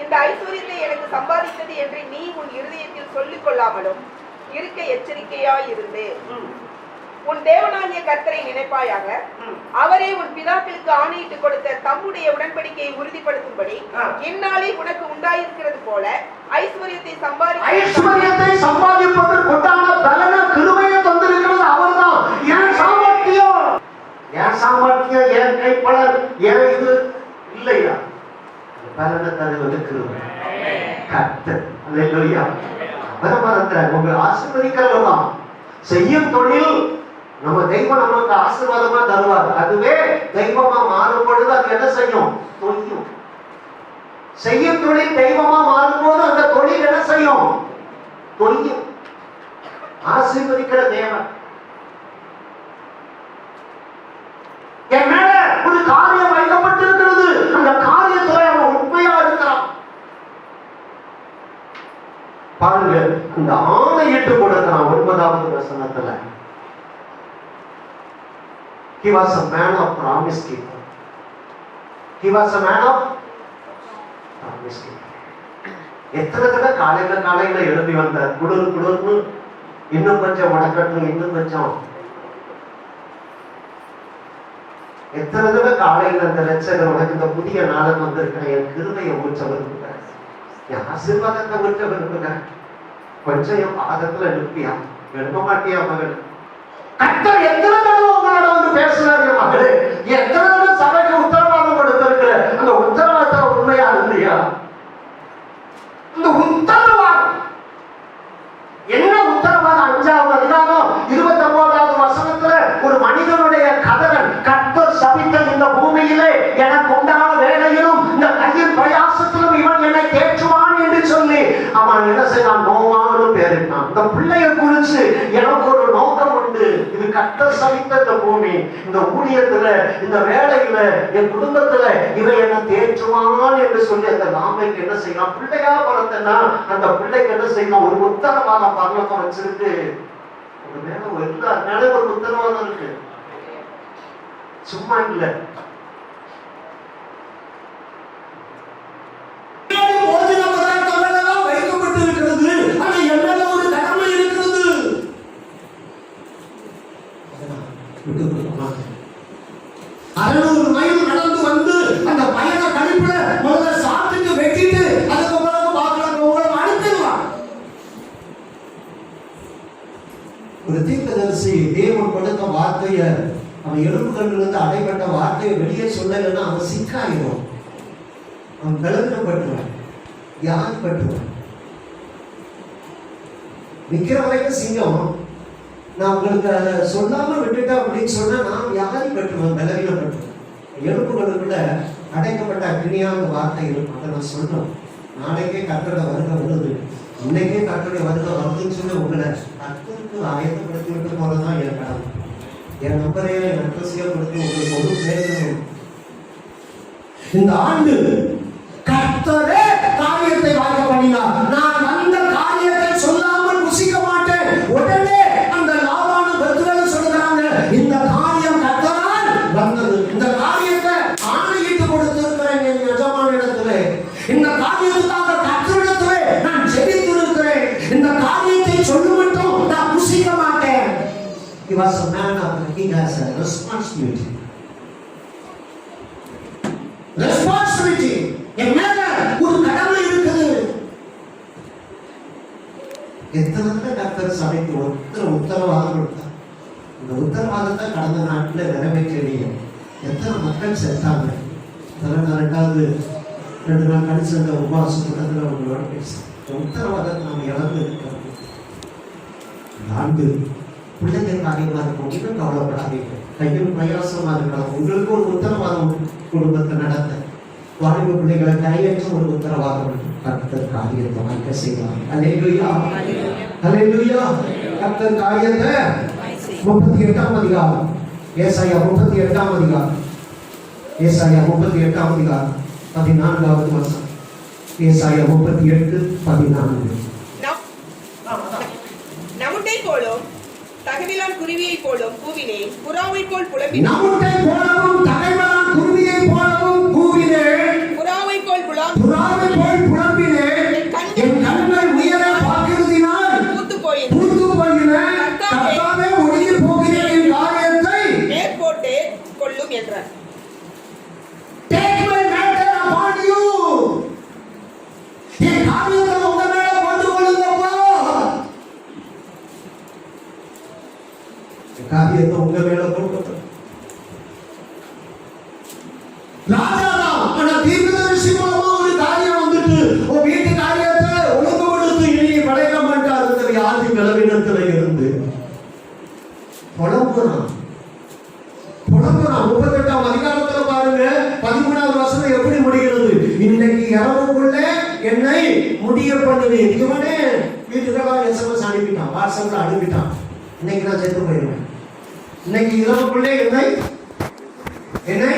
இந்த ஐஸ்வர்யத்தை எனக்கு சம்பாதித்தது என்று நீ உன் இருதயத்தில் சொல்லிக் கொள்ளாமலும் இருக்க எச்சரிக்கையாய் இருந்து உன் தேவனாகிய கர்த்தரை நினைப்பாயாக. அவரே உன் பிதாக்களுக்கு ஆணையிட்டு கொடுத்த தம்முடைய உடன்படிக்கையை உறுதிப்படுத்தும்படி இந்நாளில் உனக்கு உண்டாயிருக்கிறது போல ஐஸ்வர்யத்தை சம்பாதிப்பதற்குண்டான பலன கிருபையை தந்திருக்கிறது அவர்தான். என் சாமர்த்தியம், என் கைப்பலன், என் இது இல்லையா, பலனை தருவது கிருபை கர்த்தர். அல்லேலூயா. உங்க ஆசீர்வதிக்கிறவர்தான். செய்யும் தொழில் நம்ம தெய்வம் நமக்கு ஆசீர்வாதமா தருவார். அதுவே தெய்வமா மாறும் பொழுது அது என்ன செய்யும், தொய்யும். செய்யும் தொழில் தெய்வமா மாறும்போது அந்த தொழில் என்ன செய்யும், தொய்யும். ஆசீர்வதிக்கிற தேவன் என் மேல ஒரு காரியம் வைக்கப்பட்டிருக்கிறது. அந்த காரியத்துல அவன் உண்மையா இருக்கிறான். பாருங்க, இந்த ஆணையிட்டு கொடுக்கிறான் 9வது வசனத்துல. He was a man of promise keeper. He was a man of promise keeper. எத்தனை தடவை காலையில எழுதி வந்தார். குளிர்னு இன்னும் கொஞ்சம் வடக்கட்டும், இன்னும் கொஞ்சம். எத்தனை தடவை காலையில அந்த ரட்சகர் உனக்கு இந்த புதிய நாளுக்கு வந்திருக்கிற என் கிருபையை ஊற்ற விரும்புகிறேன், என் ஆசீர்வாதத்தை ஊற்ற விரும்புகிறேன், கொஞ்சம் என் பாதத்துல நிற்பியா, எழுப்ப மாட்டியா மகள். கர்த்தர் எத்தனை தடவை உங்களோட வந்து பேசுறாரு மகளே, எத்தனை தடவை சபைக்கு உத்தரவாதம் கொடுத்திருக்கிற அந்த உத்தரவாதத்தை உண்மையா இல்லையா? இந்த உத்தரவாதம் என்ன உத்தரவாதம்? 5வது அதிகாரம் 29வது வசனத்துல ஒரு மனிதனுடைய கதவன் கர்த்தர் சபித்த இந்த பூமியிலே எனக்கு உண்டான வேலையிலும் இந்த கையின் பிரயாசத்திலும் இவன் என்னை தேற்றுவான் என்று சொல்லி அவன் என்ன செய்தான், நோவான்னு பேரிட்டான். இந்த பிள்ளைய குறிச்சு எனக்கு ஒரு நோக்கம் உண்டு. இது கர்த்தர் சபித்த இந்த பூமி, இந்த ஊழியத்துல, இந்த வேலையில, என் குடும்பத்துல இவன் என்ன தேற்றுவான் என்று சொல்லி அந்த நாமைக்கு என்ன செய்யலாம், பிள்ளையா பிறந்தனா அந்த பிள்ளைக்கு என்ன செய்யலாம், ஒரு உத்தரவாதம் பரலோகம் வச்சிருக்கு. ஒரு மேல ஒரு உத்தரவாதம் இருக்கு, சும்மா இல்ல. வைக்கப்பட்டிருக்கிறது. ஆனா என்ன ஒரு கடமை இருக்கிறது. 600 மைல் நடந்து வந்து அந்த பயண கழிப்புல முதல்ல சாப்பிட்டு வெட்டிட்டு அதுக்கு உங்களுக்கு பார்க்கலாம், உங்களை அனுப்பிடுவான். ஒரு தீர்க்கதரிசி தேவன் கொடுத்த வார்த்தையை அவன் எலும்புகளிலிருந்து அடைபட்ட வார்த்தையை வெளியே சொல்லலைன்னா அவன் சிக்காயிடும், அவன் பலவீனப்பட்டுவான், வியாதிப்பட்டுவான். நிக்கிற வரைக்கும் சிங்கம், நான் உங்களுக்கு அதை சொல்லாம விட்டுட்டேன் அப்படின்னு சொன்னா நான் வியாதிப்பட்டுவேன், பலவீனப்பட்டுவேன். எலும்புகளுக்குள்ள அடைக்கப்பட்ட அக்னியான வார்த்தை இருக்கும். அதை நான் சொல்றேன். நாளைக்கே கர்த்தருடைய வருகை வருது, இன்னைக்கே கர்த்தருடைய வருகை வருதுன்னு சொல்லி உங்களை கர்த்தருக்கு ஆயத்தப்படுத்தி விட்டு போறதுதான் என் கடமை. என் நம்பரை ரகசியப்படுத்தி உங்களுக்கு ஒரு பிரயோஜனம். இந்த ஆண்டு கர்த்தரே காரியத்தை வாய்க்க பண்ணினார். நான் அந்த காரியத்தை சொல்லாமல் புசிக்க மாட்டேன். உடனே அந்த லாபான பெத்துவேல் சொல்றாங்க, இந்த காரியம் கர்த்தரால் வந்தது. இந்த காரியத்தை ஆணையிட்டு கொடுத்திருக்கிறேன் என் எஜமானிடத்திலே. இந்த காரியத்துக்காக கர்த்தரிடத்திலே நான் ஜெபித்திருக்கிறேன். இந்த காரியத்தை சொல்ல மட்டும் நான் புசிக்க மாட்டேன். He was a man of he has a responsibility. Responsibility. என் மேல ஒரு கடமை இருக்குது. எத்தனை கர்த்தர் சபைக்கு உத்தரவாதம் கொடுத்தார். இந்த உத்தரவாதத்தை கடந்த நாட்டில் நிறைவேற்றிய எத்தனை மக்கள் செத்தாங்க. ரெண்டாவது 2 நாள் கழிச்சு அந்த உபவாச கூட்டத்தில் அவங்களோட பேச உத்தரவாதத்தை நாம் இழந்து இருக்கிறோம். ஆண்டு பிள்ளைகள் காரியமாக இருக்கும், இன்னும் கவலைப்படாதீங்க. கையில் பிரயாசமாக இருக்கலாம். உங்களுக்கு ஒரு உத்தரவாதம் குடும்பத்தை நடத்த, வாழ்வு பிள்ளைகளை கரையேற்ற ஒரு உத்தரவாதம் கர்த்தர் காரியத்தை வாய்க்க செய்வார். அல்லேலூயா, அல்லேலூயா. கர்த்தர் காரியத்தை 38ஆம் அதிகாரம், ஏசாயா 38ஆம் அதிகாரம், ஏசாயா 38ஆம் அதிகாரம் 14வது வசனம். ஏசாயா 38:14. நமுட்டை போலும் தகவிலான் குருவியை போலும் கூவினேன், புறாவை போல் புலம்பினேன். நமுட்டை போலவும் தகவிலான் குருவியை போலவும் கூவினேன், புறாவை போல் புலம்பினேன். என் கண்கள் உயர பார்க்கிறதினால் பூத்து போயின. கர்த்தாவே ஒடுங்கி போகிறேன். என் காரியத்தை மேற்போட்டு கொள்ளும் என்றார். Take my matter upon you. என் காரியத்தை உங்க மேல கொண்டு கொள்ளுங்கப்பா. காரியத்தை உங்க மேல போட்டு ராஜாதான் ஆனா தீர்க்கதரிசி மூலமா ஒரு காரியம் வந்துட்டு உன் வீட்டு காரியத்தை ஒழுங்குபடுத்து இனி படைக்க மாட்டாரு. யாரு பலவீனத்துல இருந்து புலம்புறான். 38ஆம் அதிகாரத்துல பாருங்க 13வது வசனம் எப்படி முடிகிறது. இன்னைக்கு இரவுக்குள்ள என்னை முடிய பண்ணுவேன். இவனே வீட்டுக்கெல்லாம் SMS அனுப்பிட்டான், வாட்ஸ்அப்ல அனுப்பிட்டான். இன்னைக்கு நான் செத்து போயிருவேன். இன்னைக்கு இரவுக்குள்ளே என்னை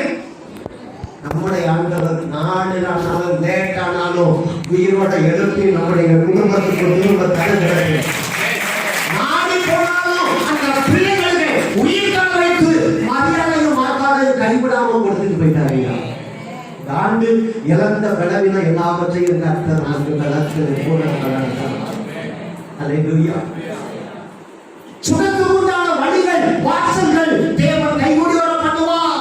நம்முடைய ஆண்டவர் நாளானாலும் லேட் ஆனாலும் உயிரோட எழுப்பி நம்முடைய குடும்பத்துக்கு திரும்ப தருகிறது. நாடி போனாலும் அந்த பிள்ளைகளுக்கு உயிர்கால வைத்து மரியாதையும் மாற்றாதையும் கைவிடாம கொடுத்துட்டு போயிட்டாரு. இந்த ஆண்டு இழந்த பலவீனம் எல்லாவற்றையும் கர்த்தர் நான்கு பலத்து அல்லேலூயா. சுகத்துக்கு உண்டான வழிகள் வாசல்கள் தேவன் கைகூடி வர பண்ணுவார்.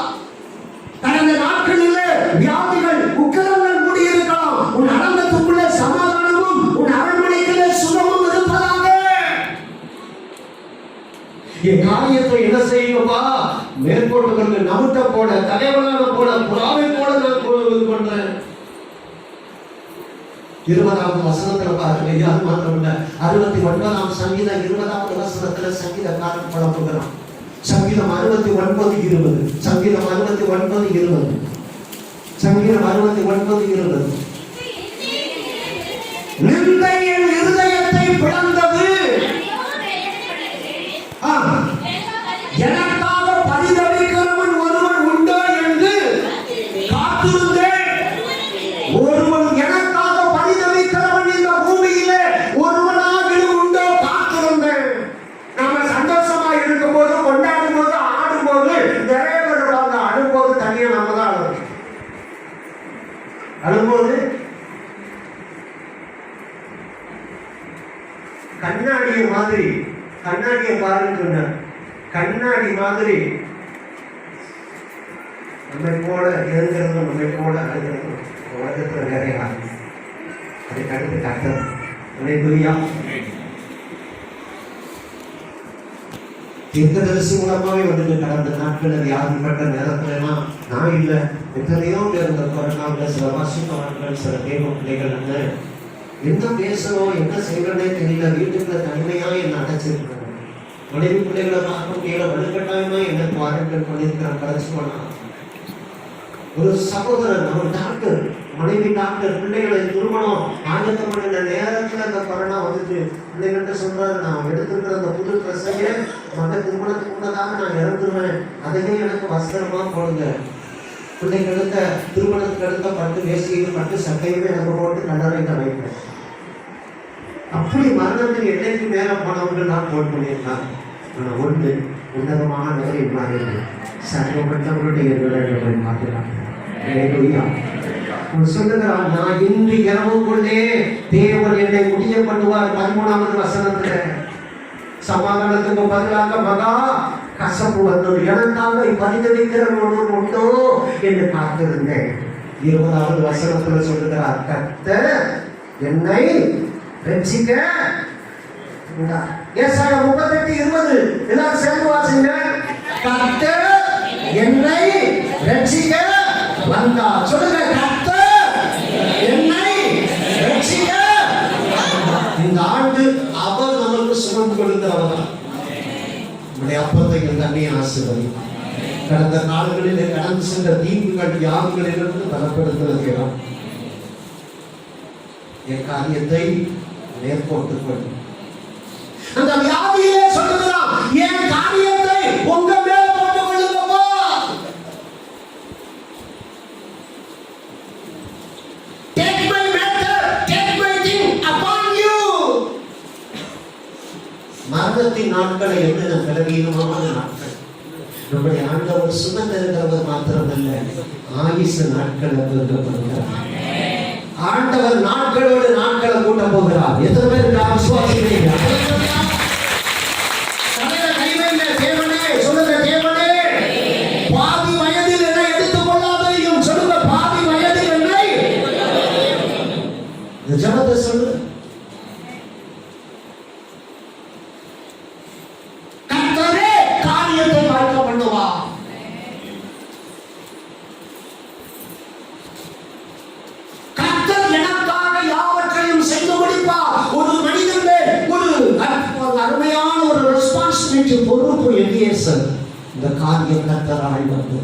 கடந்த நாட்களில் வியாதிகள் உக்கிரங்கள் மூடியிருக்கலாம். உன் அரங்கத்துக்குள்ளே சமாதானமும் உன் அரண்மனைக்குள்ளே சுகமும் இருப்பதாக. என் காரியத்தை என்ன செய்யும்பா? மேற்கொண்டு நமுட்ட போட, தலைவனாக போட, புறாவை போட நான் பண்றேன். 20வது வசனத்துல பாருங்க. அது மாத்திரமில்ல 69ஆம் சங்கீதம் 20வது வசனத்துல சங்கீதக்காரன் புலம்புகிறான். சங்கீதம் 69:20. சங்கீதம் 69:20. சங்கீதம் 69:20. நிந்தை என் இருதயத்தை பிளந்தது, எனக்காக பரிதவிக்கிறவன் ஒருவன் உண்டோ என்று காத்திருந்தேன். ஒருவன் எனக்காக பரிதவிக்கிறவன் இந்த பூமியிலே ஒருவனாகிலும் உண்டோ காத்திருந்தேன். நம்ம சந்தோஷமா இருக்கும் போது, கொண்டாடும் போது, ஆடும் போது நிறைய பேர் இருப்பாங்க. அழும்போது தனியா நம்ம தான் அழுவோம். அழும்போது கண்ணாடியை மாதிரி, கண்ணாடியை பாருங்க, கண்ணாடி மாதிரி நம்மை போல எழுதுறது, நம்மை போல அழுகிறது உலகத்துல நிறைய அதை கடுத்து கர்த்தர் அல்லேலூயா. தீர்க்கதரிசி மூலமாவே வந்துட்டு கடந்த நாட்கள் வியாதிப்பட்ட நேரத்துலலாம் நான் இல்லை, எத்தனையோ பேர் இந்த கொரோனாவில் சில வாசிப்பவர்கள், சில தேவ பிள்ளைகள் என்ன பேசணும் என்ன செய்யறதே தெரியல. வீட்டுக்குள்ள தனிமையா என்ன அடைச்சிருக்காங்க. மனைவி பிள்ளைகளை பார்க்க முடியல. வலுக்கட்டாயமா என்ன பாருங்கள் பண்ணியிருக்கிறான். கடைசி போனா ஒரு சகோதரன், ஒரு டாக்டர், மனைவி டாக்டர், பிள்ளைகளை திருமணம் ஆயத்தம் பண்ணின நேரத்தில் அந்த கொரோனா வந்துட்டு பிள்ளைகள்கிட்ட சொல்றாரு, நான் எடுத்துக்கிற அந்த புது ட்ரெஸ்ஸையே மற்ற திருமணத்துக்கு முன்னதாக நான் இறந்துருவேன், அதையே எனக்கு வஸ்திரமா போடுங்க. பிள்ளைகளுக்கு திருமணத்துக்கு எடுத்த பட்டு வேஷ்டியும் பட்டு சட்டையுமே எனக்கு போட்டு கல்லறை வைப்பேன். அப்படி மரணத்தின் எல்லைக்கு மேல போனவங்க நான் போட் பண்ணியிருந்தாங்க. ஆனால் ஒன்று உன்னதமான வேலை மாறியது. சர்வப்பட்டவர்களுடைய விளையாடுகளை மாற்றலாம். சொல்லுகிறான், நான் இன்று இரவுக்குள்ளே தேவன் என்னை முடிய பண்ணுவார். 13வது வசனத்துல சமாதானத்துக்கு பதிலாக மகா கசப்பு வந்தது, எனக்காக பரிதவிக்கிறவன் உண்டோ என்று காத்திருந்தேன். 20வது வசனத்துல சொல்லுகிறார், கர்த்தர் என்னை ரட்சிக்க. ஏசாயா 38:20 எல்லாரும் சேர்ந்து வாசிங்க. கர்த்தர் என்னை ரட்சிக்க வந்தார். சொல்லுங்க, கர்த்தர் என்னை ரட்சிக்க. இந்த ஆண்டு அவர் நமக்கு சுமந்து கொடுக்கிறவர். நம்முடைய அப்பத்தையும் தன்னை ஆசீர்வதி. கடந்த நாடுகளிலே கடந்து சென்ற தீங்குகள் யாவுகளிலிருந்து பலப்படுத்துவது. என் காரியத்தை மேற்கொண்டுக் கொள். அந்த வியாதியிலே சொல்லுகிறான், என் காரியத்தை உங்க மேல போட்டுக் கொள்ளுங்கப்பா. Take my matter, take my thing upon you. மரணத்தின் நாட்களை என்ன பலவீனமான நாட்கள். நம்முடைய ஆண்டவர் சுமந்திருக்கிறவர் மாத்திரமல்ல, ஆயுசு நாட்கள் கொடுக்கப்படுகிறார். ஆண்டவர் நாட்களோடு நாட்களை கூட்ட போகிறார். எத்தனை பேர் நான் விசுவாசிக்கிறீர்கள்? தேவனே சொல்லுங்க, தேவனே பாதி வயதில் என்னை எடுத்துக் கொள்ளாதையும். சொல்லுங்க, பாதி வயதில் என்னை. ஜபத்தை சொல்லு. கர்த்தரே காரியத்தை வாய்க்க பண்ணுவா. செய்து முடிப்பார். ஒரு மனிதன் ஒரு அருமையான ஒரு ரெஸ்பான்சிபிலிட்டி, பொறுப்பு எலியேசர். இந்த காரியம் கர்த்தரால் வந்து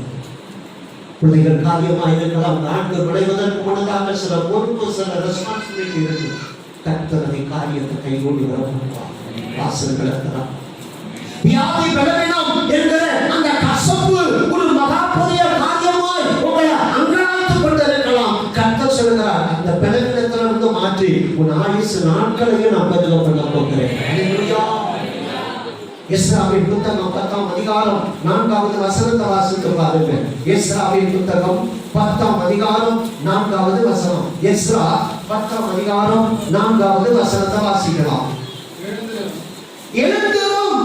பிள்ளைகள் காரியமாக இருக்கலாம். நான்கு விளைவதற்கு முன்னதாக சில பொறுப்பு, சில ரெஸ்பான்சிபிலிட்டி இருக்கு. கர்த்தரை காரியத்தை கைகூடி வரப்படுவார். வாசல்கள் இருக்கிறார். வியாதி பலவீனம் என்கிற அந்த கசப்பு ஒரு மகா பெரிய காரியமாய் உங்களை அங்கலாய்த்துக் கொண்டிருக்கலாம். கர்த்தர் சொல்கிறார், அந்த பலவீனத்திலிருந்து மாற்றி உன் ஆயுசு நாட்களையும் நான் பதில் பண்ண போகிறேன். எஸ்ராவின் புத்தகம் 10ஆம் அதிகாரம் 4வது வசனத்தை வாசித்து பாருங்க. எஸ்ராவின் புத்தகம் 10ஆம் அதிகாரம் 4வது வசனம். எஸ்ரா 10ஆம் அதிகாரம் 4வது வசனத்தை வாசிக்கலாம். எழுந்திரும்,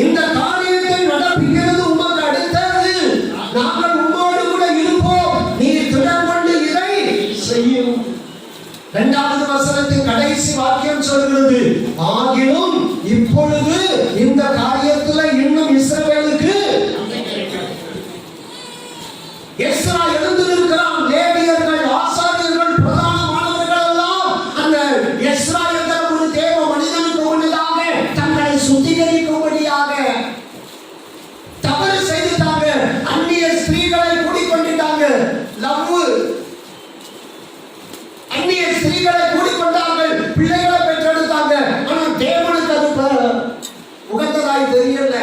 இந்த காரியத்தை நடப்பிக்கிறது உமக்கு அடுத்தது. நாங்கள் உம்மோடு கூட இருப்போம், நீ திடம் கொண்டு இதை செய்யும். 2வது வசனத்தின் கடைசி வாக்கியம் சொல்கிறது, ஆகிலும் இப்பொழுது இந்த காரியத்தில் இன்னும் இஸ்ரவேலுக்கு. எஸ்ரா எழுந்திருக்கிறான். லேவியர்கள், ஆசாரியர்கள், பிரதானமானவர்கள் எல்லாம் அந்த எஸ்ரா என்ற ஒரு தேவ மனிதனுக்கு முன்னதாக தங்களை சுத்திகரிக்கும்படியாக தவறு செய்துட்டாங்க. அந்நிய ஸ்திரீகளை கூடிக்கொண்டாங்க. அந்நிய ஸ்திரீகளை கூடிக்கொண்டார்கள். பிள்ளைகளை பெற்றெடுத்தாங்க. ஆனால் தேவனுக்கு அது உகந்ததாய் தெரியல.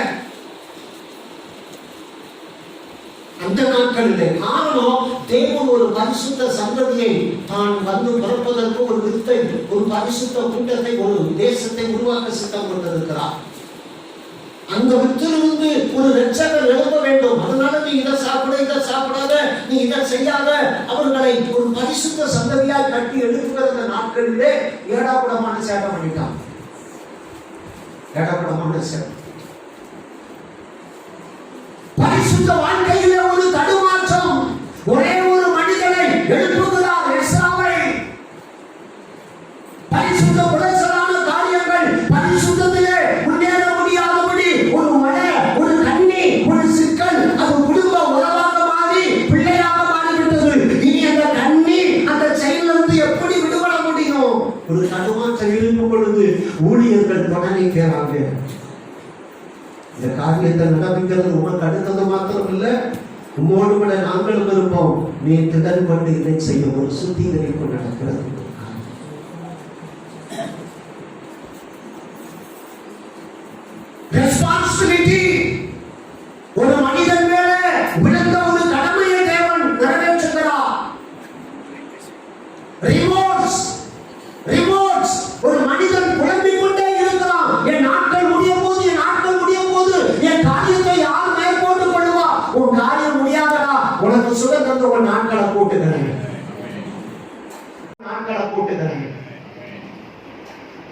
அந்த நாட்களிலே காரணம், தேவன் ஒரு பரிசுத்த சந்ததியை தான் வந்து பிறப்பதற்கு ஒரு வித்தை, ஒரு பரிசுத்த கூட்டத்தை, ஒரு தேசத்தை உருவாக்க சித்தம் கொண்டிருக்கிறார். அந்த வித்திலிருந்து ஒரு இரட்சகர் எழுப்ப வேண்டும். அதனால நீ இதை சாப்பிட, இதை சாப்பிடாத, நீ இதை செய்யாத, அவர்களை ஒரு பரிசுத்த சந்ததியாய் கட்டி எழுப்புகிற நாட்களிலே ஏடாபுடமான சேட்டை பண்ணிட்டான். ஏடாபுடமான சேட்டை. பரிசுத்த வாழ்க்கையிலே ஒரு தடுமாற்றம். ஒரே ஒரு மனிதனை எழுப்புகிறார், எஸ்ராவை. பரிசுத்த உடைசலான காரியங்கள், பரிசுத்தத்திலே முன்னேற முடியாதபடி ஒரு மழை, ஒரு கண்ணி, ஒரு சிக்கல், அது குடும்ப உறவாக மாறி பிள்ளையாக மாறிவிட்டது. இனி அந்த கண்ணி, அந்த செயலிலிருந்து எப்படி விடுபட முடியும்? ஒரு தடுமாற்றம் இருக்கும் பொழுது ஊழியர்கள் தொடங்கி கேறாங்க. இந்த காரியத்தை நடப்பிக்கிறது உனக்கு அடுத்தது மாத்திரம் இல்ல, உம்மோடு கூட நாங்களும் இருப்போம். நீ திடன் கொண்டு இதை செய்யும் ஒரு சுத்திகரிப்பு நடக்கிறது. ரெஸ்பான்சிபிலிட்டி, ஒரு மனிதன் மேல விழுந்த ஒரு கடமையை தேவன் நிறைவேற்றுகிறார். ரிமோட்ஸ் ஒரு மனிதன் புலம்பிக் கொண்டே இருக்கிறான். என் நாட்கள் முடிய போது, என் நாட்கள் முடிய போது, என் காரியத்தை யார் மேற்கொண்டு கொள்ளுவா? உன் காரியம் முடியாதடா, உனக்கு சுதந்திரம். உன் நாட்களை போட்டுக்கிறேன்.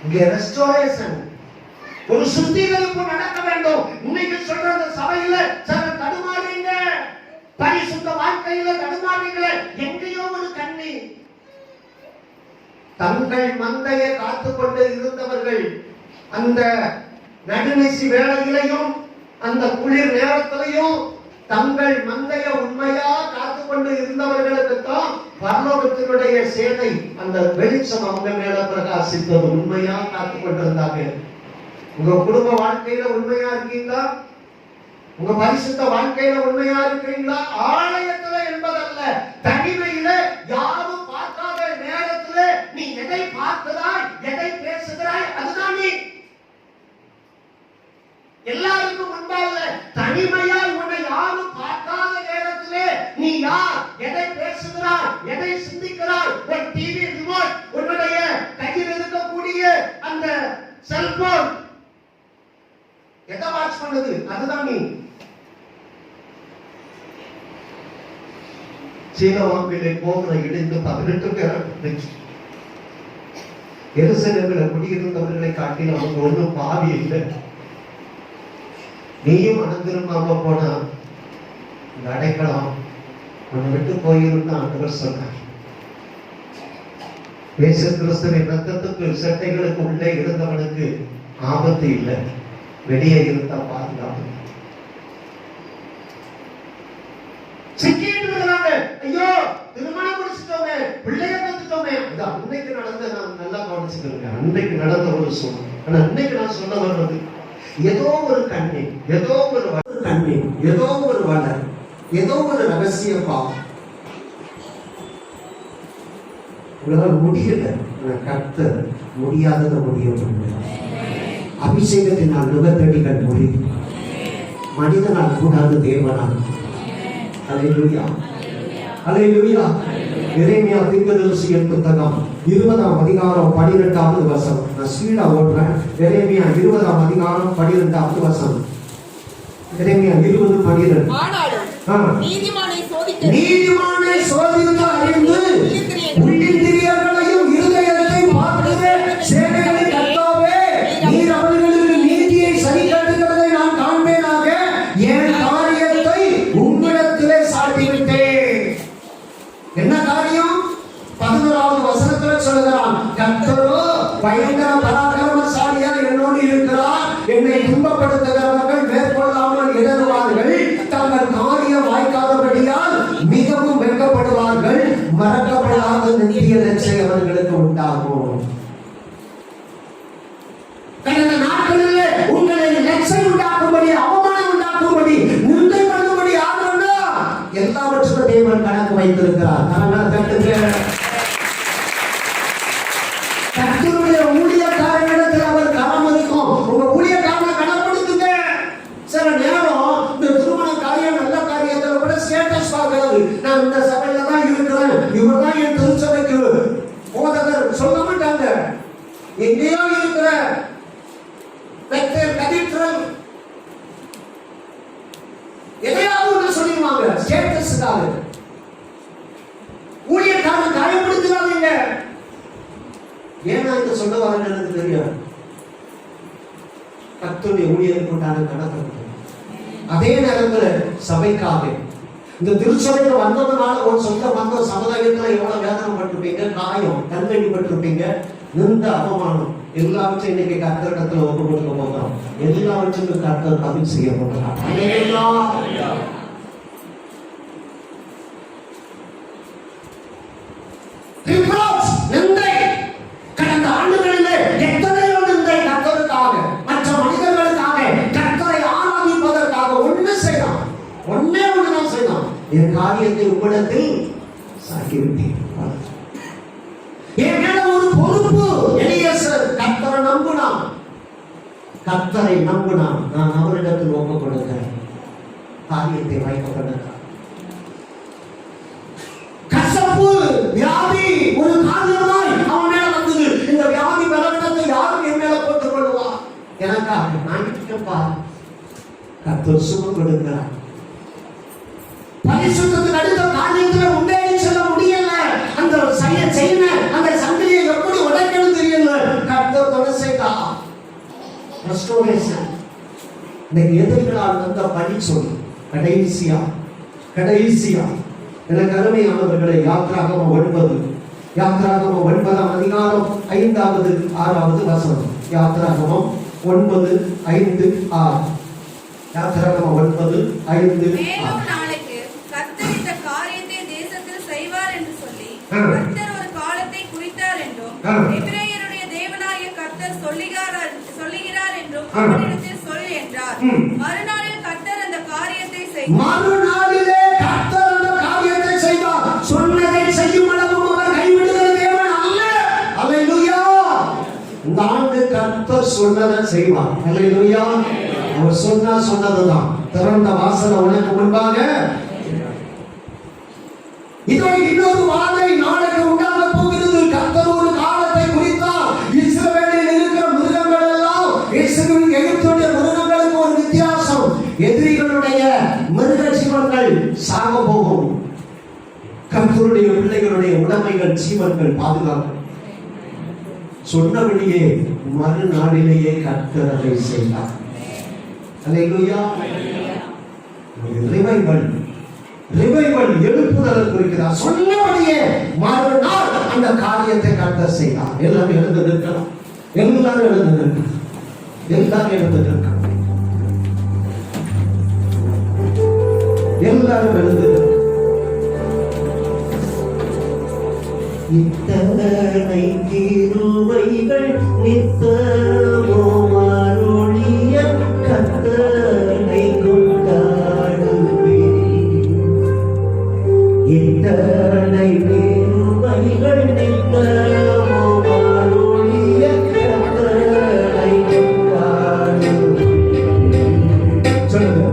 இங்கே ரெஸ்டோரேஷன், ஒரு சுத்திகரிப்பு நடக்க வேண்டும். இன்னைக்கு சொல்ற அந்த சபையில சில தடுமாறீங்க, பரிசுத்த வாழ்க்கையில தடுமாறீங்களே, எங்கேயோ ஒரு கண்ணி. தங்கள் மந்தையை காத்துக்கொண்டு இருந்தவர்கள் அந்த நடுநிசி வேளையிலையும் அந்த குளிர் நேரத்திலையும் தங்கள் மந்தைய உண்மையா காத்துக்கொண்டு இருந்தவர்களுக்கு தான் பரலோகத்தினுடைய சேனை அந்த வெளிச்சம் அவங்க மேல பிரகாசித்தது. உண்மையா காத்துக்கொண்டிருந்தாங்க. உங்க குடும்ப வாழ்க்கையில உண்மையா இருக்கீங்களா? உங்க பரிசுத்த வாழ்க்கையில உண்மையா இருக்கிறீங்களா? ஆலயத்துல என்பதல்ல, தனிமையில யாரும் பார்க்காத நேரத்துல நீ எதை பார்க்கிறாய், எதை பேசுகிறாய், அதுதான் நீ. எல்லாருக்கும் முன்பாக தனிமையாய் உன்னை யாரும் பார்க்காத நேரத்திலே நீ யார், எதை பேசுகிறாய், எதை சிந்திக்கிறாய்? ஒரு டிவி ரிமோட், உன்னுடைய கையில் இருக்கக்கூடிய அந்த செல்போன் எதை வாட்ச் பண்ணுது, அதுதான் நீ. சீனவாம்பிலே போகிற இடைந்து 18 பேர் எருசலேமில் குடியிருந்தவர்களை காட்டிலும் அவங்க ஒன்றும் பாவி இல்லை. நீயும் அனந்திருமாம போனா இந்த அடைக்கலம் உன்னை விட்டு போயிருந்தா ஆண்டவர் சொன்னார். இயேசு கிறிஸ்துவின் ரத்தத்துக்கு சட்டைகளுக்கு உள்ளே இருந்தவனுக்கு ஆபத்து இல்லை, வெளியே இருந்தா பாதுகாப்பு. ஐயோ திருமணம் முடிச்சுட்டோமே, பிள்ளைய கத்துட்டோமே, அன்னைக்கு நடந்த நான் நல்லா கவனிச்சுக்கிறேன். அன்னைக்கு நடந்த ஒரு சூழ்நிலை. ஆனா அன்னைக்கு நான் சொல்ல வர்றது ஏதோ ஒரு கண்ணி, ஏதோ ஒரு கண்ணி, ஏதோ ஒரு வளர், ஏதோ ஒரு ரகசிய பாவம். உங்களால் முடியல, கர்த்தர் முடியாததை முடிய பண்ணுவார். அபிஷேகத்தினால் நுகத்தடிகள் முடியும், மனிதனால் கூடாது தேவனால். அல்லேலூயா, அல்லேலூயா. எரேமியா தீர்க்கதரிசியின் புத்தகம் 20ஆம் அதிகாரம் 12வது வசனம். நான் ஸ்பீடா ஓடுறேன். எரேமியா 20ஆம் அதிகாரம் 12வது வசனம். எரேமியா 20:12. ஆனாலும் நீதிமானை சோதித்து அறிந்து உள்ளிந்திரியங்களையும் இருதயத்தை பார்க்கிறே சேனைகளின் கர்த்தாவே, நீர் அவர்களுக்கு நீதியை சரி கட்டுகிறதை நான் காண்பேனாக. என் காரியத்தை உம்மிடத்திலே சாட்டிவிட்டேன். என்ன காரியம்? 11வது வசனத்துல சொல்லுகிறான், கர்த்தரோ பயங்கர பராக்கிரமசாலியார் என்னோடு இருக்கிறார். என்னை துன்பப்படுத்துகிறவர்கள் மேற்கொள்ளாமல் இடறுவார்கள். தங்கள் காரியம் வாய்க்காதபடியால் மிகவும் வெட்கப்படுவார்கள். மறக்கப்படாத நித்திய ரட்சை அவர்களுக்கு உண்டாகும். கடந்த நாட்களிலே உங்களை ரட்சை உண்டாக்கும்படி, அவமானம் உண்டாக்கும்படி, நிந்தை பண்ணும்படி ஆகணும்னா எல்லாவற்றுக்கும் தேவன் கணக்கு வைத்திருக்கிறார். கர்த்தருடைய ஊழியக்காரனிடத்தில் அவர் கரம் இருக்கும். உங்க ஊழியக்காரனை கனப்படுத்துங்க. சில நேரம் இந்த திருமண காரியம், நல்ல காரியத்தை விட ஸ்டேட்டஸ் பார்க்கிறது. நான் இந்த சபையில தான் இருக்கிறேன், இவர் தான் என் திருச்சபைக்கு போதகர் சொல்ல மாட்டாங்க. எங்கேயோ இருக்கிற எதையாவது ஒன்று சொல்லிடுவாங்க ஸ்டேட்டஸுக்காக. ஊழியக்காரன் காயப்படுத்துறாங்க. ஏன்னா இந்த சொல்ல வரேன்னு எனக்கு தெரியாது. கர்த்தருடைய ஊழியருக்கு உண்டான கணக்கு. அதே நேரத்தில் சபைக்காக இந்த திருச்சபைக்கு வந்ததுனால ஒரு சொந்த வந்த சமுதாயத்துல எவ்வளவு வேதனை பட்டிருப்பீங்க, காயம், கண்கடிப்பட்டிருப்பீங்க, நிந்த அவமானம், எல்லாவற்றையும் இன்னைக்கு கர்த்தரிடத்துல ஒப்பு கொடுக்க போகிறோம். எல்லாவற்றுக்கும் கர்த்தர் பதில் செய்ய போகிறார். கடந்த ஆண்டுகளிலே எத்தனையோ நிந்தை கர்த்தருக்காக, மற்ற மனிதர்களுக்காக, கர்த்தரை ஆராதிப்பதற்காக ஒண்ணு செய்யலாம். ஒன்னே ஒண்ணுதான் செய்யலாம். என் காரியத்தை உம்மிடத்தில் சாக்கிவிட்டேன். என் மேல ஒரு பொறுப்பு. எலியேசர் கர்த்தரை நம்பினான். கர்த்தரை நம்பினான். நான் அவரிடத்தில் ஒப்புக் கொடுக்கிறேன். காரியத்தை வைக்கப்பட்டார். கசப்பு வியாதி ஒரு காரியமாய் அவன் மேல வந்தது. இந்த வியாதி பலவீனத்தை யாரும் என் மேல போட்டுக் கொள்வா? எனக்காக நான் இருக்கேன்ப்பா. கர்த்தர் சுகம் கொடுக்கிறார். பரிசுத்தத்துக்கு அடுத்த காரியத்துல முன்னேறி செல்ல முடியல. அந்த செய்யன அந்த சங்கிலியை எப்படி உடைக்கணும் தெரியல. கர்த்தர் துணை செய்தார். ரெஸ்டோரேஷன். இன்னைக்கு எதிரிகளால் வந்த பழி சொல்லி கடைசியா எனக்கு அருமையானவர்களை யாத்ராகமம் 9 யாத்ராகமம் 9ஆம் அதிகாரம் 5வது 6வது வசனம். யாத்ராகமம் 9:5, 6. யாத்ராகமம் 9:5, 6. கர்த்தர் இந்த காரியத்தை தேசத்தில் செய்வார் என்று சொல்லி கர்த்தர் ஒரு காலத்தை குறித்தார் என்றும் எபிரேயருடைய தேவனாகிய கர்த்தர் சொல்லுகிறார் என்றும் அவரிடத்தில் சொல் என்றார். மறுநாளில் கர்த்தர் அந்த காரியத்தை செய்தார். சொன்னதை செய்யும் அளவும் அவர் கைவிடுகிற தேவன் அல்ல. அல்லேலூயா. இந்த ஆண்டு கர்த்தர் சொன்னதை செய்வார். அல்லேலூயா. அவர் சொன்னதுதான். திறந்த வாசல் உனக்கு முன்பாக. இதோ இன்னொரு வாதை நாளைக்கு உண்டாக போகிறது. கர்த்தர் ஒரு காலத்தை குறித்தார். இஸ்ரவேலில் இருக்கிற மிருகங்கள் எல்லாம் எகிப்துடைய மிருகங்களுக்கு ஒரு வித்தியாசம். எதிரிகளுடைய மிருக ஜீவன்கள் சாக போகும். கர்த்தருடைய பிள்ளைகளுடைய உடைமைகள் ஜீவன்கள் பாதுகாக்கும். சொன்னபடியே மறுநாளிலேயே கர்த்தர் அதை செய்தார். அல்லேலூயா. ரிவைவல் எழுப்புதலை குறிக்கிறார். சொன்னபடியே மறுநாள் அந்த காரியத்தை கர்த்தர் செய்தார். எல்லாரும் எழுந்து நிற்கலாம். எல்லாரும் எழுந்து நிற்கலாம். எல்லாரும் எழுந்து நிற்கலாம். எல்லாரும் எழுந்து நிற்கலாம். இத்தனை கிருபைகள் நித்தமும் அருளிய கர்த்தரை கொண்டாடுவேன். இத்தனை கிருபைகள் நித்தமும் அருளிய கர்த்தரை கொண்டாடுவேன். சொல்லுங்க.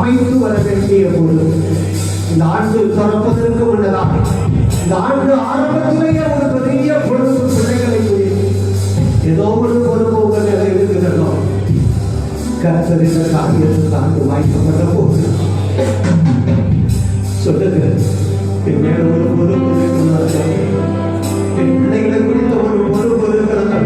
அமைத்து வர வேண்டிய பொருள். இந்த ஆண்டு திறப்பதற்கு முன்னதாக இந்த ஆண்டு ஆரம்பத்திலேயே ஒரு பெரிய பொறுப்பு பிள்ளைகளை குறித்து ஏதோ ஒரு பொறுப்பு உங்கள் நிலையில் இருக்கிறதோ கர்த்தர் இந்த காரியத்துக்கு ஆண்டு வாய்க்கப்பட்ட போது சொல்லுங்க, என் மேல ஒரு பொறுப்பு இருக்கிறது, என் பிள்ளைகளை குறித்த ஒரு பொறுப்பு இருக்கிறது,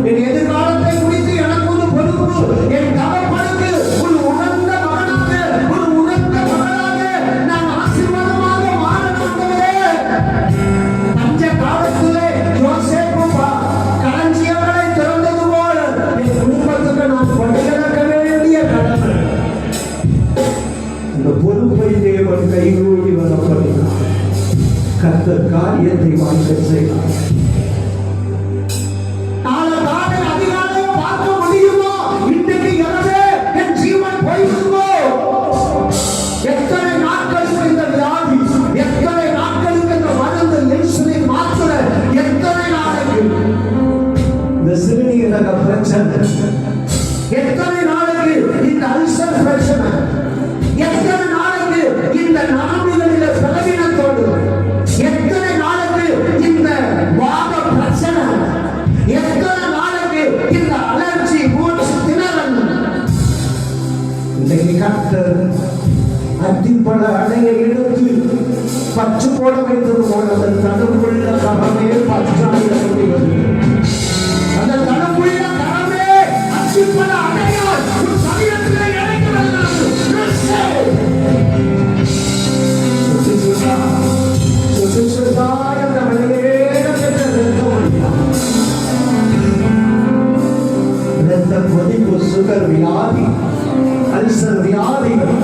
என் எதிர்காலத்தை குறித்து எனக்கு ஒரு பொறுப்பு, என் தகப்பனுக்கு ஒரு உணர்ந்த மகனாக ஒரு உணர்ந்த மகனாக நான் ஆசீர்வாதமாக மாறவே. பஞ்ச காலத்திலே யோசேப்பு களஞ்சியங்களை திறந்தது போல என் குடும்பத்துக்கு நான் பணிகளக்க வேண்டிய கடமை. இந்த பொறுப்பை தேவன் கைகூடி வரப்படுகிறார். கர்த்தர் காரியத்தை வாய்க்க செய்கிறார். நாளை காலை அதிகாலை பார்க்க முடியுமோ? இன்றைக்கு எனவே என் ஜீவன் போய்விடுமோ? எத்தனை நாட்களுக்கு இந்த வியாதி, எத்தனை நாட்களுக்கு இந்த மருந்து இன்சுலின் மாத்திரை, எத்தனை நாளைக்கு இந்த சிறுநீரக பிரச்சனை, எத்தனை நாளைக்கு இந்த அல்சர் பிரச்சனை, எத்தனை நாளைக்கு இந்த நரம்புகளில் பலவீனத்தோடு, எத்தனை நாளைக்கு இந்த வாத பிரச்சனை, எத்தனை நாளைக்கு இந்த அலர்ஜி, மூச்சு திணறல். இன்றைக்கு கர்த்தர் அத்திப்பழ அடையை எடுத்து பச்சு போட வைத்தது போல அந்த தனக்குள்ள கரமே பச்சாக வருகிறது. அந்த தனக்குள்ள கரமே அத்திப்பழ அடையால் உன் சரீரத்தில் இறங்கி வருகிறது. சுகர் வியாதி, அல்சர் வியாதிகள்,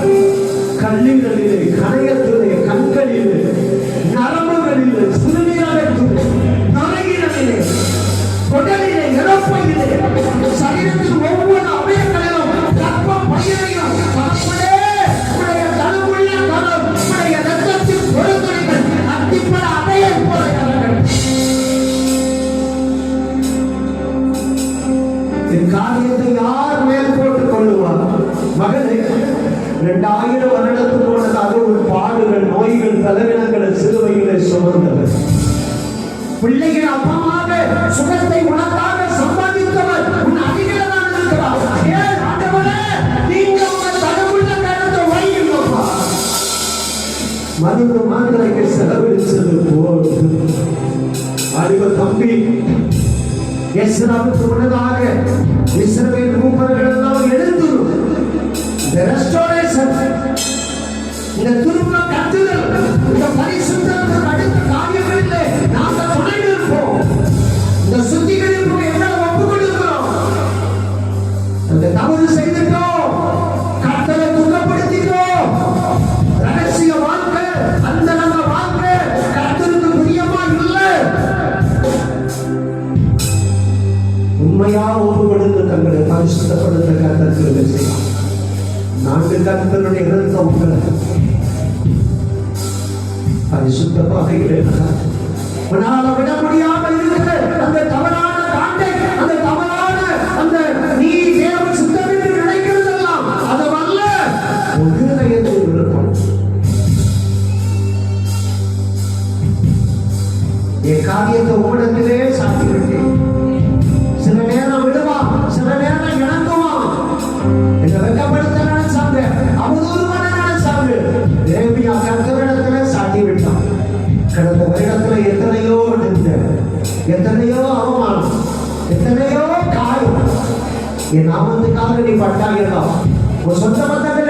கல்லீரலிலே, கணையத்திலே, கண்களிலே, நரம்புகளிலே, சிறுநீரகத்திலே, நுரையீரலிலே, குடலிலே, இறப்பையிலே, சரீரத்தின் ஒவ்வொரு அவயங்களிலும், கர்ப்ப பையிலையும் தனக்குள்ளே உடைய தனக்குள்ள கரம், உடைய இரத்தத்தின் பொருட்கள் அத்திப்பட அடையை போல காரியத்தை யார் மேல் போட்டுக் கொள்ளுவார்? மகனே, 2000 வருடத்துக்கு முன்னதாக ஒரு பாடுகள், நோய்கள், பலவீனங்களை சிலுவையிலே சுமந்தவர். பிள்ளைகள் அப்பமாக சுகத்தை உனக்காக சம்பாதித்தவர் உன் அருகில் தான் இருக்கிறார். ஏன் ஆண்டவரே, நீங்க உங்க தனக்குள்ள கருத்தை வையுங்கப்பா. மருந்து மாத்திரைக்கு செலவழிச்சது போது அறிவு தம்பி எஸ்ராவுக்கு முன்னதாக இஸ்ரவேல் மூப்பர்கள் எல்லாம் எழுந்து இந்த ரெஸ்டோரேஷன், இந்த திரும்ப கட்டுதல், இந்த பரிசுத்தத்துக்கு அடுத்த காரியங்களிலே நாங்கள் துணை நிற்போம். இந்த சுத்திகரிப்பு எங்களை ஒப்புக் கொடுக்கிறோம். அந்த தவறு செய்துட்டோம், கர்த்தரை துக்கப்படுத்திட்டோம். ரகசிய வாழ்க்கை, அந்த நம்ம வாழ்க்கை கர்த்தருக்கு பிரியமா இல்லை. உண்மையா ஒப்பு கொடுத்து தங்களை பரிசுத்தப்படுத்த கர்த்தருக்கு செய்யலாம். நான்கு கர்த்தருடைய இரத்தம் பரிசுத்தமாக இருக்கிறார். உன்னால விட முடியாமல் இருக்கிற அந்த தவறான காண்டை, அந்த தவறான அந்த நீ தேவ சுத்தம் என்று நினைக்கிறதெல்லாம் அதுவல்ல. உன் இருதயத்தில் விருப்பம். என் காரியத்தை உங்களிடத்திலே சாத்தி விட்டேன். சில நேரம் விடுவான், சில நேரம் இணங்குவான். என்னை வெட்கப்படுத்த நினைச்சாங்க, அவதூறு பண்ண நினைச்சாங்க. தேவியா கர்த்தரிடத்துல சாட்டி விட்டான். கடந்த வருடத்துல எத்தனையோ நின்ற, எத்தனையோ அவமானம், எத்தனையோ காயம். என் நாமத்துக்காக நீ பட்டாயிரம் உன் சொந்த பந்தங்கள்